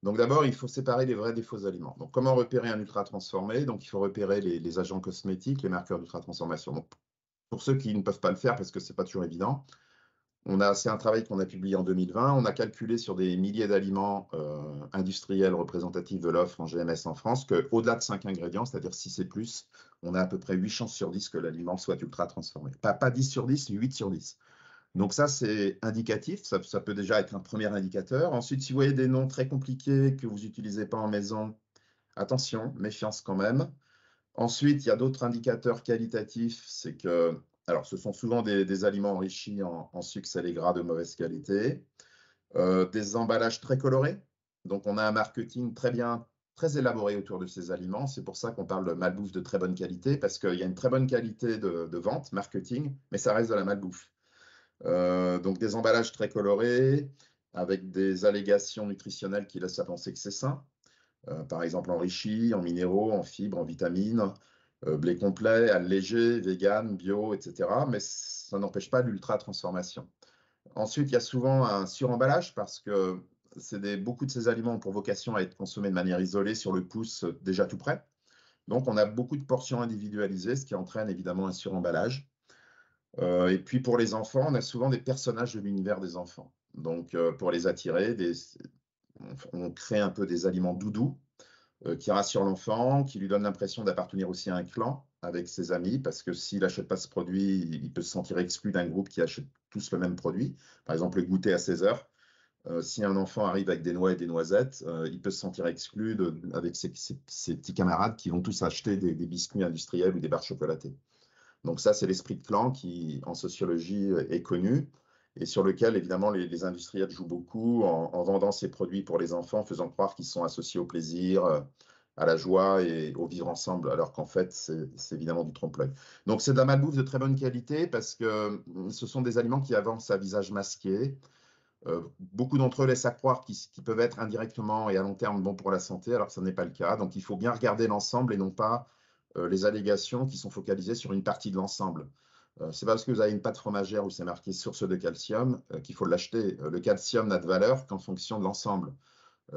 Donc d'abord, il faut séparer les vrais des faux aliments. Donc comment repérer un ultra transformé? Donc il faut repérer les agents cosmétiques, les marqueurs d'ultra transformation. Donc pour ceux qui ne peuvent pas le faire, parce que c'est pas toujours évident, c'est un travail qu'on a publié en 2020. On a calculé sur des milliers d'aliments industriels représentatifs de l'offre en GMS en France qu'au-delà de 5 ingrédients, c'est-à-dire 6 et plus, on a à peu près 8 chances sur 10 que l'aliment soit ultra transformé. Pas 10 sur 10, 8 sur 10. Donc ça, c'est indicatif. Ça peut déjà être un premier indicateur. Ensuite, si vous voyez des noms très compliqués que vous n'utilisez pas en maison, attention, méfiance quand même. Ensuite, il y a d'autres indicateurs qualitatifs. C'est que, alors, ce sont souvent des aliments enrichis en sucres salés gras de mauvaise qualité, des emballages très colorés. Donc, on a un marketing très bien, très élaboré autour de ces aliments. C'est pour ça qu'on parle de malbouffe de très bonne qualité, parce qu'il y a une très bonne qualité de vente, marketing, mais ça reste de la malbouffe. Donc, des emballages très colorés, avec des allégations nutritionnelles qui laissent à penser que c'est sain. Par exemple enrichi en minéraux, en fibres, en vitamines, blé complet, allégé, vegan, bio, etc. Mais ça n'empêche pas l'ultra transformation. Ensuite, il y a souvent un suremballage parce que beaucoup de ces aliments ont pour vocation à être consommés de manière isolée sur le pouce déjà tout prêt. Donc, on a beaucoup de portions individualisées, ce qui entraîne évidemment un suremballage. Et puis pour les enfants, on a souvent des personnages de l'univers des enfants. Donc, pour les attirer, on crée un peu des aliments doudous qui rassure l'enfant, qui lui donne l'impression d'appartenir aussi à un clan avec ses amis, parce que s'il n'achète pas ce produit, il peut se sentir exclu d'un groupe qui achète tous le même produit. Par exemple, le goûter à 16 heures. Si un enfant arrive avec des noix et des noisettes, il peut se sentir exclu avec ses petits camarades qui vont tous acheter des biscuits industriels ou des barres chocolatées. Donc ça, c'est l'esprit de clan qui, en sociologie, est connu et sur lequel, évidemment, les industriels jouent beaucoup en vendant ces produits pour les enfants, faisant croire qu'ils sont associés au plaisir, à la joie et au vivre ensemble, alors qu'en fait, c'est évidemment du trompe-l'œil. Donc, c'est de la malbouffe de très bonne qualité parce que ce sont des aliments qui avancent à visage masqué. Beaucoup d'entre eux laissent à croire qu'ils peuvent être indirectement et à long terme bons pour la santé, alors que ce n'est pas le cas. Donc, il faut bien regarder l'ensemble et non pas les allégations qui sont focalisées sur une partie de l'ensemble. C'est pas parce que vous avez une pâte fromagère où c'est marqué source de calcium qu'il faut l'acheter. Le calcium n'a de valeur qu'en fonction de l'ensemble.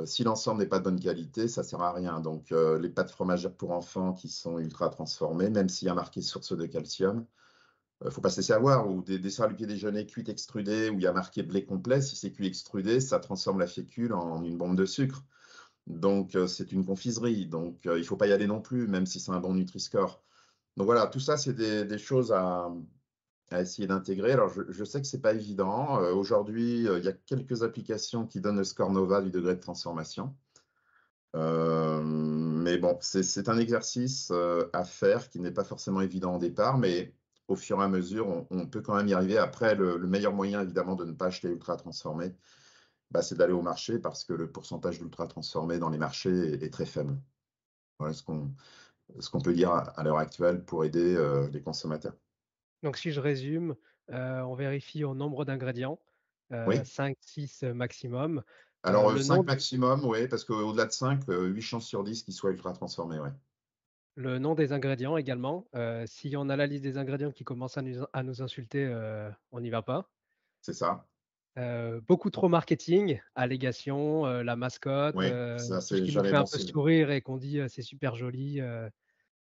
Si l'ensemble n'est pas de bonne qualité, ça ne sert à rien. Donc, les pâtes fromagères pour enfants qui sont ultra transformées, même s'il y a marqué source de calcium, il ne faut pas se laisser avoir. Ou des desserts du petit déjeuner cuits extrudés où il y a marqué blé complet, si c'est cuit extrudé, ça transforme la fécule en une bombe de sucre. Donc, c'est une confiserie. Donc, il ne faut pas y aller non plus, même si c'est un bon Nutri-Score. Donc voilà, tout ça, c'est des choses à essayer d'intégrer. Alors, je sais que ce n'est pas évident. Aujourd'hui, il y a quelques applications qui donnent le score Nova du degré de transformation. Mais bon, c'est un exercice à faire qui n'est pas forcément évident au départ, mais au fur et à mesure, on peut quand même y arriver. Après, le meilleur moyen, évidemment, de ne pas acheter ultra transformé, bah, c'est d'aller au marché parce que le pourcentage d'ultra transformé dans les marchés est très faible. Voilà ce qu'on peut dire à l'heure actuelle pour aider les consommateurs. Donc si je résume, on vérifie au nombre d'ingrédients, Oui. 5-6 maximum. Alors, Le 5 nom maximum, oui, parce qu'au-delà de 5, 8 chances sur 10 qu'ils soient ultra transformés, ouais. le nom des ingrédients également. Si on a la liste des ingrédients qui commence à nous insulter, on n'y va pas. C'est ça. Beaucoup trop marketing, allégations, la mascotte, Oui, ça, tout ce c'est qui nous jamais fait un bon peu signe. sourire et qu'on dit, «C'est super joli»,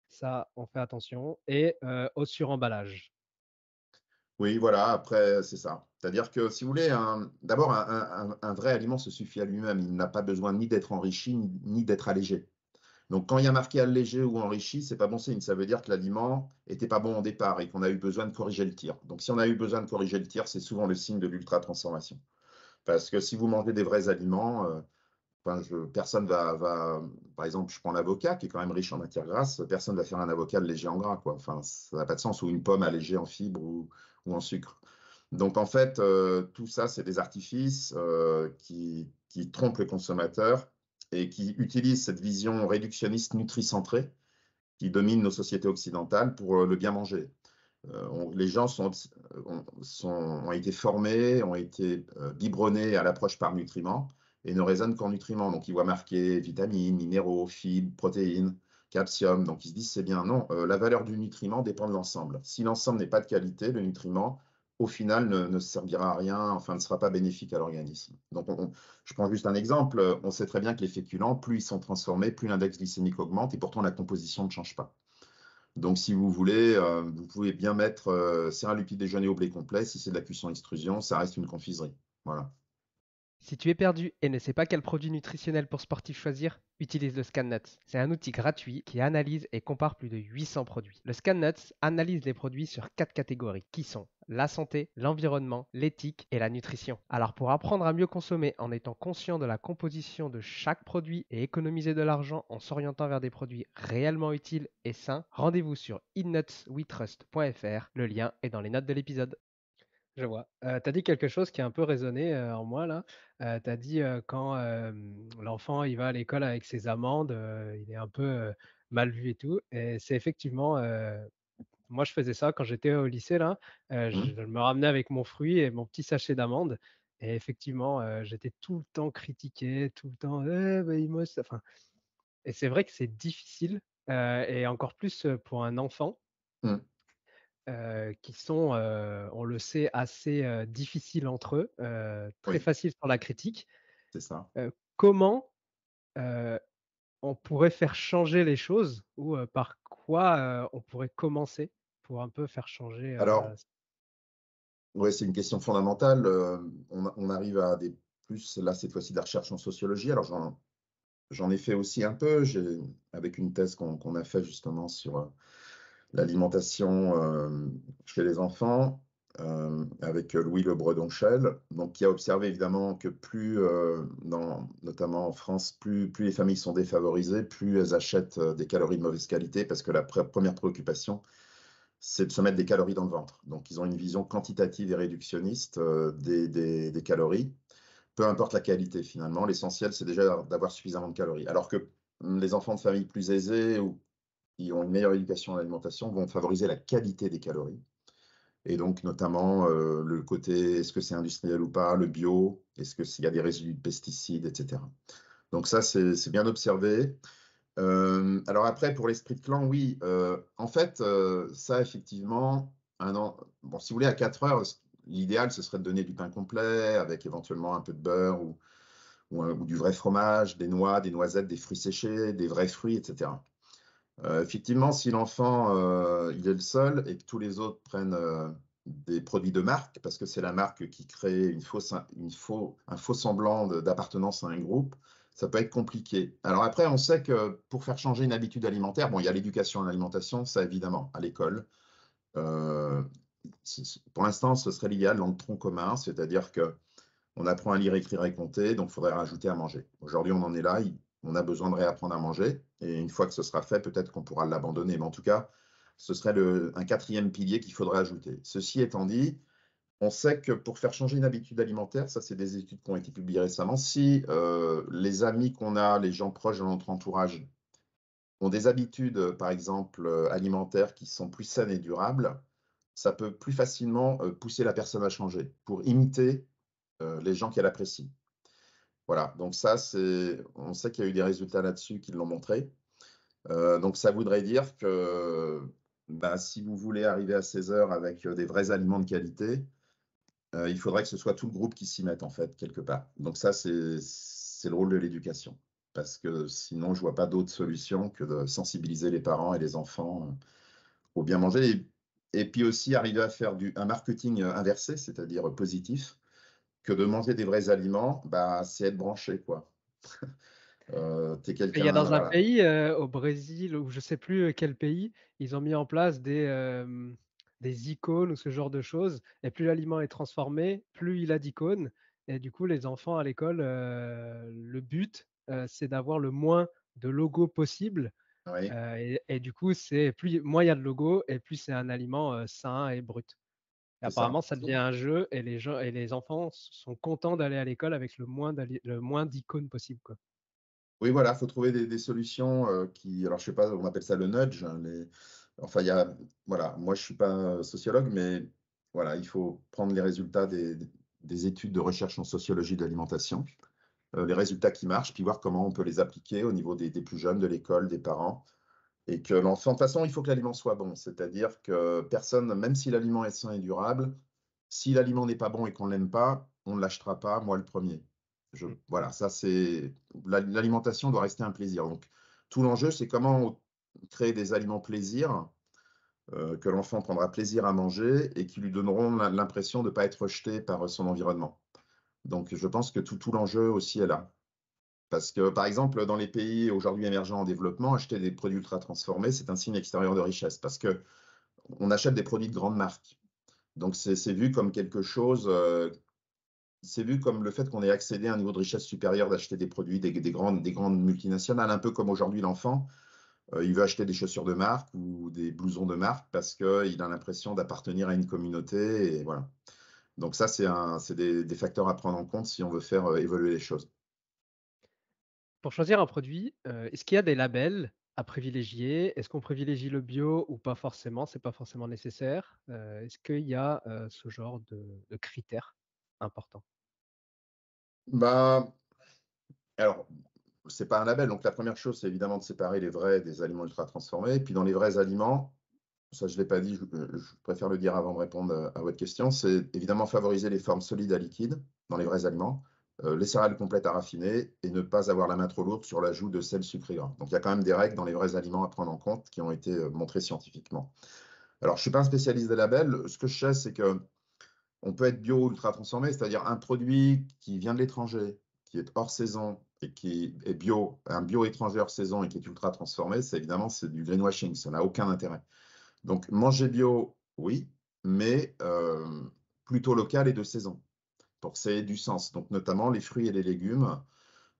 ça, on fait attention et au suremballage. Oui, voilà, après, c'est ça. C'est-à-dire que si vous voulez, d'abord, un vrai aliment se suffit à lui-même. Il n'a pas besoin ni d'être enrichi, ni d'être allégé. Donc, quand il y a marqué allégé ou enrichi, c'est pas bon signe. Ça veut dire que l'aliment était pas bon au départ et qu'on a eu besoin de corriger le tir. Donc, si on a eu besoin de corriger le tir, c'est souvent le signe de l'ultra-transformation. Parce que si vous mangez des vrais aliments, enfin, personne par exemple, je prends l'avocat qui est quand même riche en matière grasse, personne ne va faire un avocat léger en gras, quoi. Enfin, ça n'a pas de sens, ou une pomme allégée en fibres ou en sucre. Donc en fait, tout ça, c'est des artifices qui trompent le consommateur et qui utilisent cette vision réductionniste nutricentrée qui domine nos sociétés occidentales pour le bien manger. Les gens ont été formés, ont été biberonnés à l'approche par nutriments et ne raisonnent qu'en nutriments. Donc, ils voient marqué vitamines, minéraux, fibres, protéines, calcium. Donc, ils se disent c'est bien. Non, la valeur du nutriment dépend de l'ensemble. Si l'ensemble n'est pas de qualité, le nutriment, au final, ne servira à rien, enfin, ne sera pas bénéfique à l'organisme. Donc, je prends juste un exemple. On sait très bien que les féculents, plus ils sont transformés, plus l'index glycémique augmente et pourtant la composition ne change pas. Donc, si vous voulez, vous pouvez bien mettre céréales du petit déjeuner au blé complet. Si c'est de la cuisson extrusion, ça reste une confiserie. Voilà. Si tu es perdu et ne sais pas quel produit nutritionnel pour sportif choisir, utilise le ScanNuts. C'est un outil gratuit qui analyse et compare plus de 800 produits. Le ScanNuts analyse les produits sur 4 catégories qui sont la santé, l'environnement, l'éthique et la nutrition. Alors pour apprendre à mieux consommer en étant conscient de la composition de chaque produit et économiser de l'argent en s'orientant vers des produits réellement utiles et sains, rendez-vous sur eatnutswetrust.fr. Le lien est dans les notes de l'épisode. Je vois. Tu as dit quelque chose qui a un peu résonné, en moi là. Tu as dit, quand, l'enfant il va à l'école avec ses amandes, il est un peu, mal vu et tout et c'est effectivement, moi je faisais ça quand j'étais au lycée là, Hmm. je me ramenais avec mon fruit et mon petit sachet d'amandes et effectivement, j'étais tout le temps critiqué, tout le temps: «Eh beh, il mange ça», enfin et c'est vrai que c'est difficile, et encore plus, pour un enfant Hmm. qui sont, on le sait, assez, difficiles entre eux, très Oui, faciles sur la critique. c'est ça. Comment, heu, on pourrait faire changer les choses ou, par quoi, on pourrait commencer pour un peu faire changer, Alors, ouais, c'est une question fondamentale. On arrive à des plus, là, cette fois-ci, de la recherche en sociologie. Alors, j'en ai fait aussi un peu, avec une thèse qu'on a fait justement sur l'alimentation chez les enfants, avec Louis Le Bredoncel, donc qui a observé évidemment que plus, notamment en France, plus les familles sont défavorisées, plus elles achètent des calories de mauvaise qualité, parce que la première préoccupation, c'est de se mettre des calories dans le ventre. Donc ils ont une vision quantitative et réductionniste des calories, peu importe la qualité finalement. L'essentiel, c'est déjà d'avoir suffisamment de calories. Alors que les enfants de familles plus aisées ou qui ont une meilleure éducation à l'alimentation vont favoriser la qualité des calories et donc notamment, le côté est-ce que c'est industriel ou pas, le bio, est-ce que s'il y a des résidus de pesticides et cetera. Donc ça, c'est bien observé. Alors après pour l'esprit de clan, oui, en fait, ça effectivement, un an bon, si vous voulez à 4 heures, l'idéal ce serait de donner du pain complet avec éventuellement un peu de beurre ou du vrai fromage, des noix, des noisettes, des fruits séchés, des vrais fruits et cetera. Effectivement, si l'enfant, il est le seul et que tous les autres prennent, des produits de marque, parce que c'est la marque qui crée un faux semblant d'appartenance à un groupe, ça peut être compliqué. Alors après, on sait que pour faire changer une habitude alimentaire, bon, il y a l'éducation à l'alimentation, ça évidemment, à l'école. Heu, pour l'instant, ce serait l'idéal dans le tronc commun, c'est-à-dire que on apprend à lire, écrire et compter, donc il faudrait rajouter à manger. Aujourd'hui, on en est là, on a besoin de réapprendre à manger, et une fois que ce sera fait, peut-être qu'on pourra l'abandonner. Mais en tout cas, ce serait un quatrième pilier qu'il faudrait ajouter. Ceci étant dit, on sait que pour faire changer une habitude alimentaire, ça c'est des études qui ont été publiées récemment, si les amis qu'on a, les gens proches de notre entourage, ont des habitudes, par exemple, alimentaires qui sont plus saines et durables, ça peut plus facilement pousser la personne à changer, pour imiter les gens qu'elle apprécie. Voilà, donc ça, on sait qu'il y a eu des résultats là-dessus qui l'ont montré. Donc ça voudrait dire que, bah, si vous voulez arriver à 16 heures avec, des vrais aliments de qualité, il faudrait que ce soit tout le groupe qui s'y mette en fait, quelque part. Donc ça, c'est le rôle de l'éducation. Parce que sinon, je vois pas d'autre solution que de sensibiliser les parents et les enfants, au bien manger et puis aussi arriver à faire un marketing, inversé, c'est-à-dire positif, que de manger des vrais aliments, bah, c'est être branché, quoi. Tu es Il y a quelqu'un, dans un voilà. pays, au Brésil ou je sais plus, quel pays, ils ont mis en place des icônes ou ce genre de choses et plus l'aliment est transformé, plus il a d'icônes et du coup les enfants à l'école, le but, c'est d'avoir le moins de logos possible, Oui, et du coup c'est plus moins il y a de logos et plus c'est un aliment, sain et brut. Et c'est apparemment ça. ça devient un jeu et les enfants sont contents d'aller à l'école avec le moins d'icônes possible, quoi. Oui, voilà, il faut trouver des solutions, alors je sais pas, on appelle ça le nudge, hein, enfin, voilà, moi je suis pas sociologue, mais voilà, il faut prendre les résultats des études de recherche en sociologie de l'alimentation, les résultats qui marchent, puis voir comment on peut les appliquer au niveau des plus jeunes, de l'école, des parents. Et que l'enfant, de toute façon, il faut que l'aliment soit bon. C'est-à-dire que personne, même si l'aliment est sain et durable, si l'aliment n'est pas bon et qu'on ne l'aime pas, on ne l'achètera pas, moi le premier. Mmh. Voilà, ça c'est. L'alimentation doit rester un plaisir. Donc, tout l'enjeu, c'est comment créer des aliments plaisir, que l'enfant prendra plaisir à manger et qui lui donneront l'impression de ne pas être rejeté par son environnement. Donc, je pense que tout l'enjeu aussi est là. Parce que, par exemple, dans les pays aujourd'hui émergents en développement, acheter des produits ultra transformés, c'est un signe extérieur de richesse parce que on achète des produits de grandes marques. Donc, c'est vu comme quelque chose, c'est vu comme le fait qu'on ait accédé à un niveau de richesse supérieur d'acheter des produits des grandes multinationales, un peu comme aujourd'hui l'enfant, il veut acheter des chaussures de marque ou des blousons de marque parce qu'il a l'impression d'appartenir à une communauté et voilà. Donc ça, c'est des facteurs à prendre en compte si on veut faire évoluer les choses. Pour choisir un produit, est-ce qu'il y a des labels à privilégier? Est-ce qu'on privilégie le bio ou pas forcément? C'est pas forcément nécessaire. Est-ce qu'il y a, ce genre de critères importants? Bah, alors, c'est pas un label. Donc la première chose, c'est évidemment de séparer les vrais des aliments ultra transformés. Et puis dans les vrais aliments, ça je l'ai pas dit, je préfère le dire avant de répondre à votre question, c'est évidemment favoriser les formes solides à liquides dans les vrais aliments, les céréales complètes à raffiner et ne pas avoir la main trop lourde sur l'ajout de sel, sucre et gras. Donc il y a quand même des règles dans les vrais aliments à prendre en compte qui ont été montrées scientifiquement. Alors je suis pas un spécialiste des labels. Ce que je sais, c'est que on peut être bio ou ultra transformé, c'est-à-dire un produit qui vient de l'étranger, qui est hors saison et qui est bio, un bio étranger hors saison et qui est ultra transformé, c'est évidemment c'est du greenwashing, ça n'a aucun intérêt. Donc manger bio, oui, mais plutôt local et de saison, pour que ça ait du sens. Donc notamment les fruits et les légumes.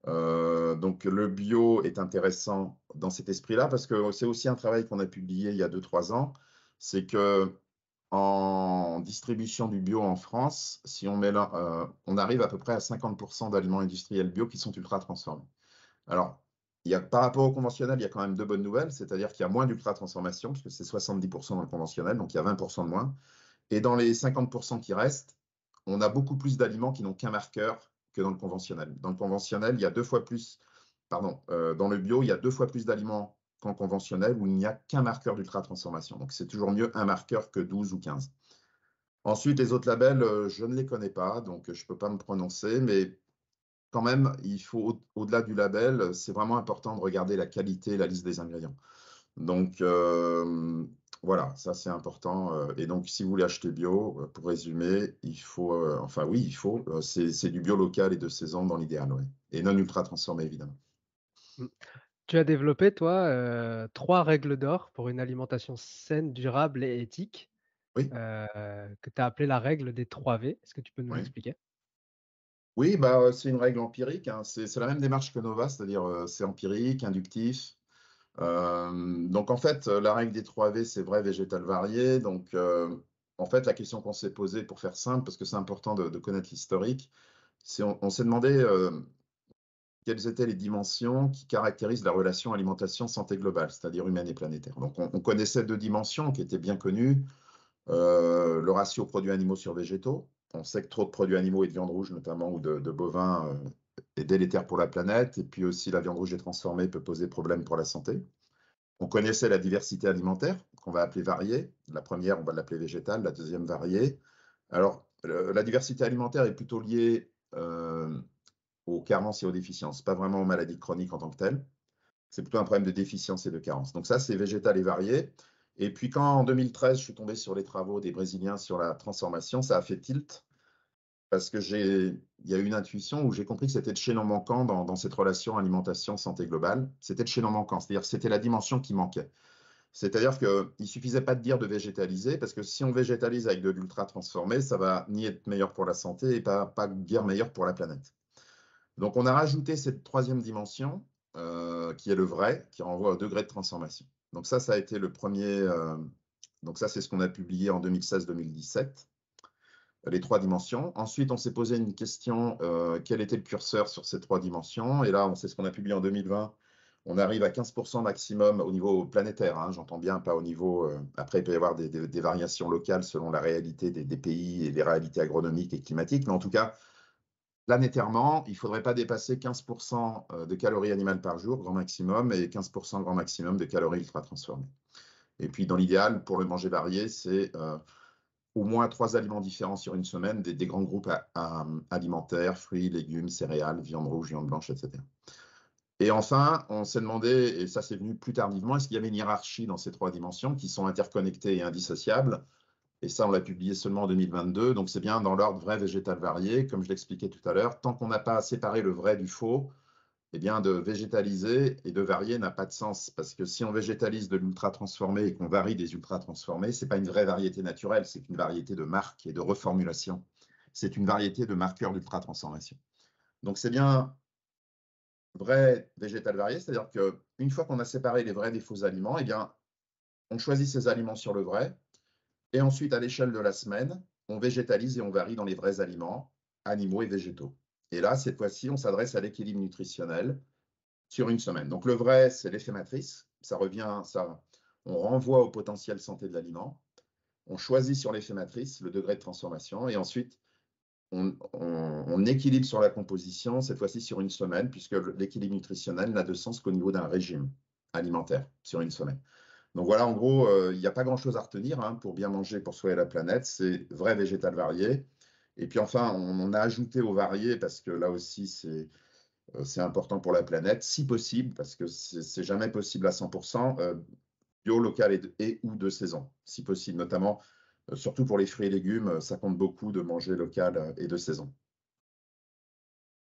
Donc le bio est intéressant dans cet esprit-là parce que c'est aussi un travail qu'on a publié il y a 2, 3 ans. C'est que en distribution du bio en France, si on arrive à peu près à 50% d'aliments industriels bio qui sont ultra transformés. Alors, par rapport au conventionnel, il y a quand même deux bonnes nouvelles, c'est-à-dire qu'il y a moins d'ultra-transformation, puisque c'est 70% dans le conventionnel, donc il y a 20% de moins. Et dans les 50% qui restent, on a beaucoup plus d'aliments qui n'ont qu'un marqueur que dans le conventionnel. Dans le conventionnel, il y a deux fois plus, pardon, dans le bio, il y a deux fois plus d'aliments qu'en conventionnel où il n'y a qu'un marqueur d'ultra-transformation. Donc c'est toujours mieux un marqueur que 12 ou 15. Ensuite, les autres labels, je ne les connais pas, donc je ne peux pas me prononcer, mais quand même, il faut, au-delà du label, c'est vraiment important de regarder la qualité et la liste des ingrédients. Donc, voilà, ça c'est important. Et donc, si vous voulez acheter bio, pour résumer, il faut, enfin oui, il faut, c'est du bio local et de saison dans l'idéal, ouais. Et non ultra transformé, évidemment. Mmh. Tu as développé, toi, 3 règles d'or pour une alimentation saine, durable et éthique, Oui, que tu as appelé la règle des 3 V. Est-ce que tu peux nous oui. l'expliquer? Oui, bah, c'est une règle empirique, hein. C'est la même démarche que Nova, c'est-à-dire c'est empirique, inductif. Donc en fait, la règle des 3 V, c'est vrai, végétal, varié. Donc en fait, la question qu'on s'est posée, pour faire simple, parce que c'est important de connaître l'historique, c'est on s'est demandé quelles étaient les dimensions qui caractérisent la relation alimentation-santé globale, c'est-à-dire humaine et planétaire. Donc on connaissait deux dimensions qui étaient bien connues, le ratio produits animaux sur végétaux. On sait que trop de produits animaux et de viande rouge notamment, ou de bovins, est délétère pour la planète, et puis aussi la viande rouge est transformée peut poser problème pour la santé. On connaissait la diversité alimentaire, qu'on va appeler variée. La première, on va l'appeler végétale, la deuxième variée. Alors, la diversité alimentaire est plutôt liée aux carences et aux déficiences, pas vraiment aux maladies chroniques en tant que telles. C'est plutôt un problème de déficience et de carence. Donc ça, c'est végétal et varié. Et puis quand en 2013, je suis tombé sur les travaux des Brésiliens sur la transformation, ça a fait tilt parce que il y a eu une intuition où j'ai compris que c'était le chaînon manquant dans cette relation alimentation-santé globale. C'était le chaînon manquant, c'est-à-dire que c'était la dimension qui manquait. C'est-à-dire qu'il ne suffisait pas de dire de végétaliser, parce que si on végétalise avec de l'ultra transformé, ça va ni être meilleur pour la santé et pas guère meilleur pour la planète. Donc on a rajouté cette troisième dimension, qui est le vrai, qui renvoie au degré de transformation. Donc ça a été le premier. Donc ça, c'est ce qu'on a publié en 2016-2017, les trois dimensions. Ensuite, on s'est posé une question, quel était le curseur sur ces trois dimensions? Et là, c'est ce qu'on a publié en 2020. On arrive à 15% maximum au niveau planétaire, hein, j'entends bien, pas au niveau. Après, il peut y avoir des variations locales selon la réalité des pays et les réalités agronomiques et climatiques, mais en tout cas, planétairement, il ne faudrait pas dépasser 15% de calories animales par jour, grand maximum, et 15% grand maximum de calories ultra transformées. Et puis, dans l'idéal, pour le manger varié, c'est au moins 3 aliments différents sur une semaine, des grands groupes alimentaires, fruits, légumes, céréales, viande rouge, viande blanche, etc. Et enfin, on s'est demandé, et ça c'est venu plus tardivement, est-ce qu'il y avait une hiérarchie dans ces trois dimensions qui sont interconnectées et indissociables? Et ça, on l'a publié seulement en 2022, donc c'est bien dans l'ordre vrai, végétal, varié, comme je l'expliquais tout à l'heure. Tant qu'on n'a pas séparé le vrai du faux, eh bien, de végétaliser et de varier n'a pas de sens, parce que si on végétalise de l'ultra transformé et qu'on varie des ultra transformés, ce n'est pas une vraie variété naturelle, c'est une variété de marque et de reformulation. C'est une variété de marqueurs d'ultra transformation. Donc c'est bien vrai, végétal, varié, c'est-à-dire qu'une fois qu'on a séparé les vrais des faux aliments, eh bien, on choisit ces aliments sur le vrai, et ensuite, à l'échelle de la semaine, on végétalise et on varie dans les vrais aliments, animaux et végétaux. Et là, cette fois-ci, on s'adresse à l'équilibre nutritionnel sur une semaine. Donc le vrai, c'est l'effet matrice. Ça revient, on renvoie au potentiel santé de l'aliment. On choisit sur l'effet matrice le degré de transformation. Et ensuite, on équilibre sur la composition, cette fois-ci sur une semaine, puisque l'équilibre nutritionnel n'a de sens qu'au niveau d'un régime alimentaire sur une semaine. Donc voilà, en gros, il n'y a pas grand-chose à retenir, hein, pour bien manger pour soi et la planète. C'est vrai, végétal, varié. Et puis enfin, on a ajouté au varié parce que là aussi, c'est important pour la planète, si possible, parce que c'est jamais possible à 100%, bio, local et ou de saison, si possible, notamment, surtout pour les fruits et légumes, ça compte beaucoup de manger local et de saison.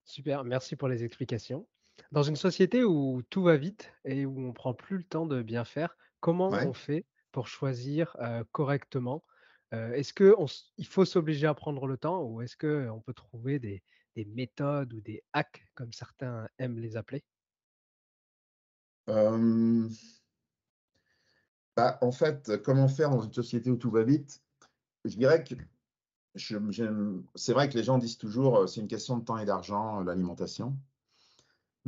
Super, merci pour les explications. Dans une société où tout va vite et où on prend plus le temps de bien faire, comment Ouais. on fait pour choisir, correctement? Est-ce que il faut s'obliger à prendre le temps ou est-ce qu'on peut trouver des méthodes ou des hacks comme certains aiment les appeler? Euh, En fait, comment faire dans une société où tout va vite? Je dirais que c'est vrai que les gens disent toujours, c'est une question de temps et d'argent, l'alimentation.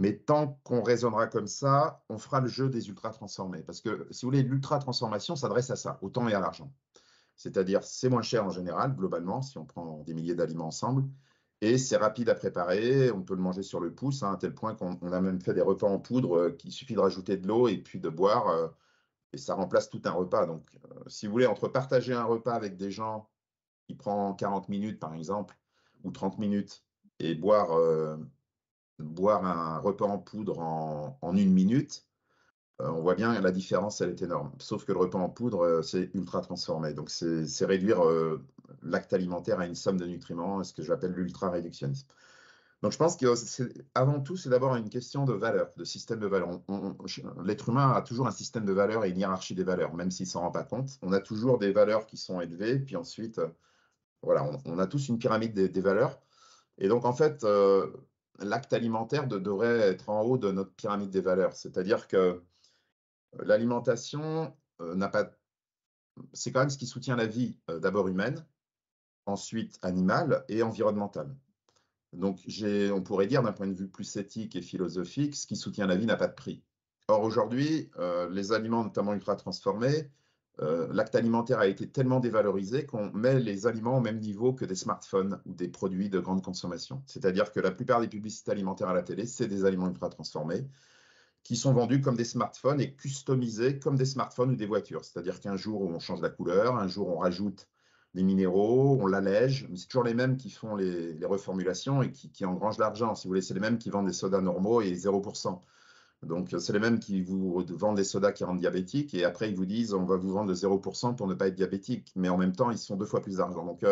Mais tant qu'on raisonnera comme ça, on fera le jeu des ultra-transformés. Parce que, si vous voulez, l'ultra-transformation s'adresse à ça, au temps et à l'argent. C'est-à-dire, c'est moins cher en général, globalement, si on prend des milliers d'aliments ensemble. Et c'est rapide à préparer, on peut le manger sur le pouce, hein, à tel point qu'on a même fait des repas en poudre qu'il suffit de rajouter de l'eau et puis de boire, et ça remplace tout un repas. Donc, si vous voulez, entre partager un repas avec des gens qui prend 40 minutes, par exemple, ou 30 minutes, et boire un repas en poudre en 1 minute, on voit bien la différence, elle est énorme. Sauf que le repas en poudre, c'est ultra transformé. Donc, c'est réduire l'acte alimentaire à une somme de nutriments, ce que j'appelle l'ultra-réductionnisme. Donc, je pense que avant tout, c'est d'abord une question de valeur, de système de valeur. L'être humain a toujours un système de valeurs et une hiérarchie des valeurs, même s'il ne s'en rend pas compte. On a toujours des valeurs qui sont élevées, puis ensuite, voilà, on a tous une pyramide des valeurs. Et donc, en fait, l'acte alimentaire devrait être en haut de notre pyramide des valeurs. C'est-à-dire que l'alimentation n'a pas. C'est quand même ce qui soutient la vie, d'abord humaine, ensuite animale et environnementale. Donc, on pourrait dire d'un point de vue plus éthique et philosophique, ce qui soutient la vie n'a pas de prix. Or, aujourd'hui, les aliments, notamment ultra transformés, l'acte alimentaire a été tellement dévalorisé qu'on met les aliments au même niveau que des smartphones ou des produits de grande consommation. C'est-à-dire que la plupart des publicités alimentaires à la télé, c'est des aliments ultra transformés qui sont vendus comme des smartphones et customisés comme des smartphones ou des voitures. C'est-à-dire qu'un jour, on change la couleur, un jour, on rajoute des minéraux, on l'allège, mais c'est toujours les mêmes qui font les reformulations et qui engrangent l'argent. Si vous voulez, c'est les mêmes qui vendent des sodas normaux et 0%. Donc, c'est les mêmes qui vous vendent des sodas qui rendent diabétiques et après, ils vous disent on va vous vendre de 0% pour ne pas être diabétique. Mais en même temps, ils sont 2 fois plus d'argent. Donc,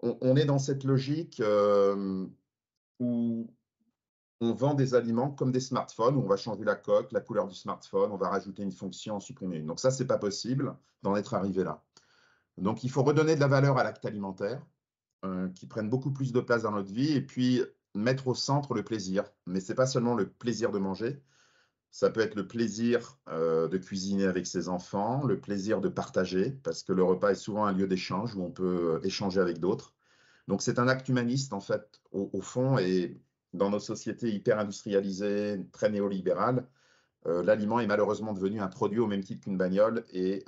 on est dans cette logique où on vend des aliments comme des smartphones, où on va changer la coque, la couleur du smartphone, on va rajouter une fonction, en supprimer une. Donc ça, c'est pas possible d'en être arrivé là. Donc il faut redonner de la valeur à l'acte alimentaire, qui prenne beaucoup plus de place dans notre vie, et puis mettre au centre le plaisir. Mais c'est pas seulement le plaisir de manger, ça peut être le plaisir de cuisiner avec ses enfants, le plaisir de partager, parce que le repas est souvent un lieu d'échange où on peut échanger avec d'autres. Donc c'est un acte humaniste en fait au fond et dans nos sociétés hyper industrialisées, très néolibérales, l'aliment est malheureusement devenu un produit au même titre qu'une bagnole et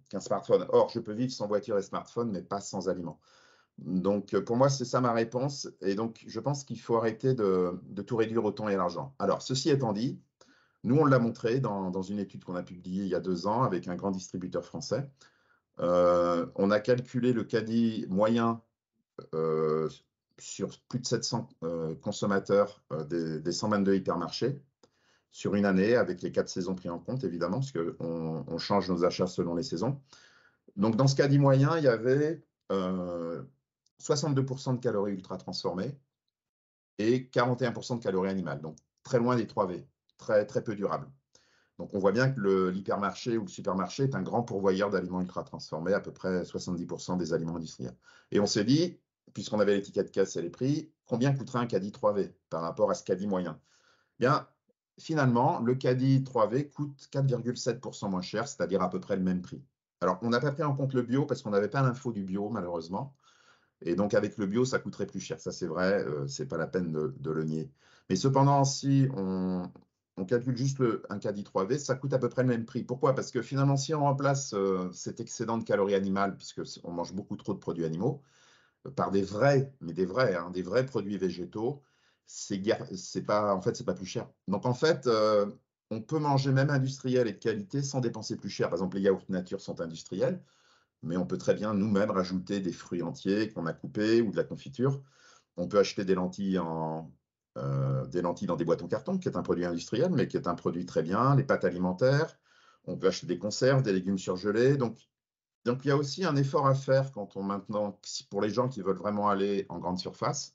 qu'un smartphone. Or, je peux vivre sans voiture et smartphone, mais pas sans aliments. Donc pour moi, c'est ça ma réponse. Et donc je pense qu'il faut arrêter de tout réduire au temps et à l'argent. Alors, ceci étant dit, nous, on l'a montré dans une étude qu'on a publiée il y a 2 ans avec un grand distributeur français. On a calculé le caddie moyen euh, sur plus de 700 consommateurs des 122 hypermarchés sur une année, avec les 4 saisons prises en compte, évidemment, parce qu'on change nos achats selon les saisons. Donc, dans ce caddie moyen, il y avait 62% de calories ultra transformées et 41% de calories animales. Donc, très loin des 3V, très, très peu durable. Donc, on voit bien que l'hypermarché ou le supermarché est un grand pourvoyeur d'aliments ultra transformés, à peu près 70% des aliments industriels. Et on s'est dit, puisqu'on avait l'étiquette caisse et les prix, combien coûterait un caddie 3V par rapport à ce caddie moyen? Bien, finalement, le caddie 3V coûte 4,7% moins cher, c'est-à-dire à peu près le même prix. Alors, on n'a pas pris en compte le bio parce qu'on n'avait pas l'info du bio, malheureusement. Et donc, avec le bio, ça coûterait plus cher. Ça, c'est vrai, c'est pas la peine de le nier. Mais cependant, si on calcule juste un caddie 3V, ça coûte à peu près le même prix. Pourquoi? Parce que finalement, si on remplace cet excédent de calories animales, puisque on mange beaucoup trop de produits animaux, par des vrais, mais des vrais, hein, des vrais produits végétaux, c'est pas, en fait, c'est pas plus cher. Donc, en fait, on peut manger même industriel et de qualité sans dépenser plus cher. Par exemple, les yaourts nature sont industriels, mais on peut très bien nous-mêmes rajouter des fruits entiers qu'on a coupés ou de la confiture. On peut acheter des lentilles dans des boîtes en carton, qui est un produit industriel, mais qui est un produit très bien, les pâtes alimentaires. On peut acheter des conserves, des légumes surgelés. Donc, il y a aussi un effort à faire maintenant, pour les gens qui veulent vraiment aller en grande surface.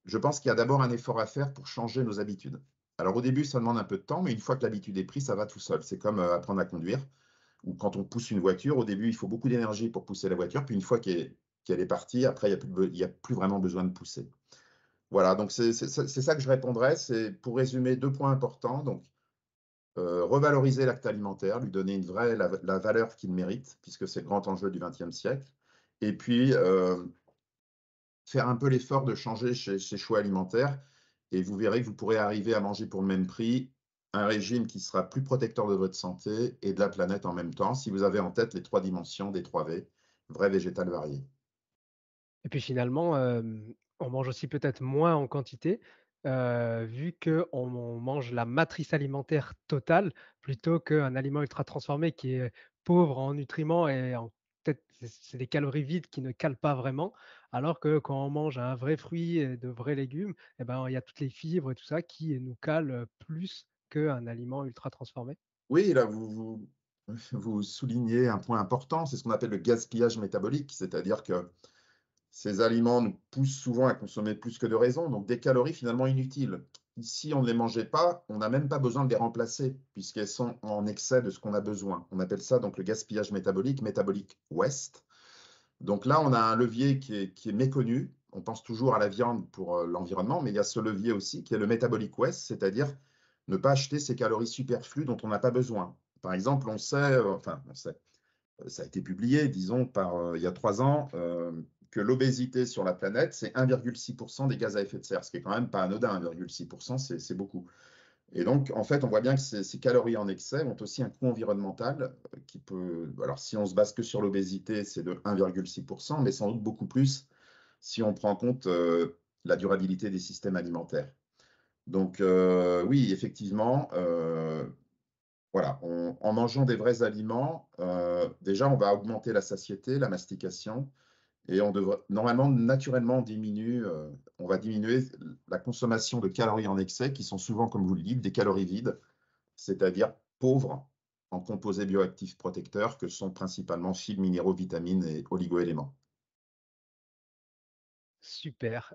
Je pense qu'il y a d'abord un effort à faire pour changer nos habitudes. Alors, au début, ça demande un peu de temps, mais une fois que l'habitude est prise, ça va tout seul. C'est comme apprendre à conduire, ou quand on pousse une voiture, au début, il faut beaucoup d'énergie pour pousser la voiture, puis une fois qu'elle est partie, après, il n'y a plus vraiment besoin de pousser. Voilà, donc c'est ça que je répondrais. C'est pour résumer 2 points importants. Donc, revaloriser l'acte alimentaire, lui donner la valeur qu'il mérite, puisque c'est le grand enjeu du XXe siècle. Et puis, faire un peu l'effort de changer ses choix alimentaires et vous verrez que vous pourrez arriver à manger pour le même prix un régime qui sera plus protecteur de votre santé et de la planète en même temps, si vous avez en tête les 3 dimensions des 3 V, vrai, végétal, varié. Et puis finalement, on mange aussi peut-être moins en quantité, vu qu'on mange la matrice alimentaire totale plutôt qu'un aliment ultra transformé qui est pauvre en nutriments et en peut-être c'est des calories vides qui ne calent pas vraiment. Alors que quand on mange un vrai fruit et de vrais légumes et ben, il y a toutes les fibres et tout ça qui nous calent, plus qu'un aliment ultra transformé. Oui, là, vous soulignez un point important, c'est ce qu'on appelle le gaspillage métabolique, c'est-à-dire que ces aliments nous poussent souvent à consommer plus que de raison, donc des calories finalement inutiles. Si on ne les mangeait pas, on n'a même pas besoin de les remplacer, puisqu'elles sont en excès de ce qu'on a besoin. On appelle ça donc le gaspillage métabolique, metabolic waste. Donc là, on a un levier qui est méconnu. On pense toujours à la viande pour l'environnement, mais il y a ce levier aussi qui est le metabolic waste, c'est-à-dire ne pas acheter ces calories superflues dont on n'a pas besoin. Par exemple, on sait, ça a été publié, disons, il y a 3 ans, que l'obésité sur la planète, c'est 1,6% des gaz à effet de serre, ce qui est quand même pas anodin, 1,6%, c'est beaucoup. Et donc, en fait, on voit bien que ces calories en excès ont aussi un coût environnemental qui peut. Alors, si on se base que sur l'obésité, c'est de 1,6%, mais sans doute beaucoup plus si on prend en compte la durabilité des systèmes alimentaires. Donc, oui, effectivement, voilà, en mangeant des vrais aliments, déjà, on va augmenter la satiété, la mastication, et on devrait, normalement, naturellement, on va diminuer la consommation de calories en excès, qui sont souvent, comme vous le dites, des calories vides, c'est-à-dire pauvres en composés bioactifs protecteurs, que sont principalement fibres, minéraux, vitamines et oligoéléments. Super,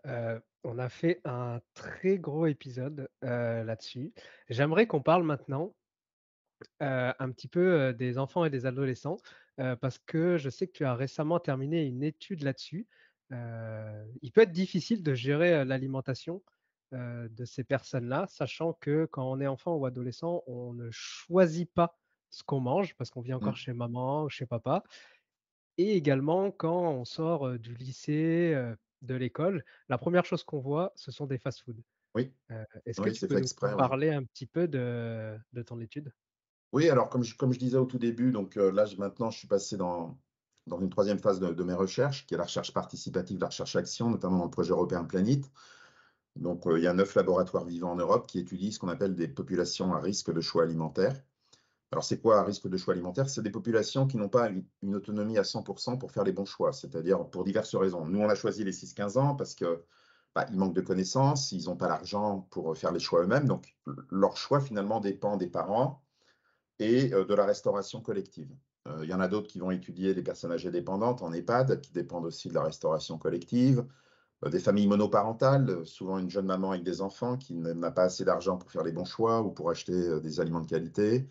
on a fait un très gros épisode, là-dessus. J'aimerais qu'on parle maintenant, un petit peu, des enfants et des adolescents, parce que je sais que tu as récemment terminé une étude là-dessus. Il peut être difficile de gérer, l'alimentation, de ces personnes-là, sachant que quand on est enfant ou adolescent, on ne choisit pas ce qu'on mange parce qu'on vit encore Mm. chez maman ou chez papa. Et également quand on sort, du lycée, de l'école, la première chose qu'on voit, ce sont des fast-food. Oui, Est-ce que oui, tu c'est peux fait nous exprès, oui. parler un petit peu de ton étude? Oui, alors comme je disais au tout début, donc là maintenant je suis passé dans une troisième phase de mes recherches, qui est la recherche participative, la recherche-action, notamment dans le projet européen Planit. Donc il y a 9 laboratoires vivants en Europe qui étudient ce qu'on appelle des populations à risque de choix alimentaire. Alors c'est quoi un risque de choix alimentaire? C'est des populations qui n'ont pas une autonomie à 100% pour faire les bons choix, c'est-à-dire pour diverses raisons. Nous on a choisi les 6-15 ans parce que ils manquent de connaissances, ils n'ont pas l'argent pour faire les choix eux-mêmes, donc leur choix finalement dépend des parents et de la restauration collective. Il y en a d'autres qui vont étudier les personnes âgées dépendantes en EHPAD, qui dépendent aussi de la restauration collective, des familles monoparentales, souvent une jeune maman avec des enfants qui n'a pas assez d'argent pour faire les bons choix ou pour acheter des aliments de qualité,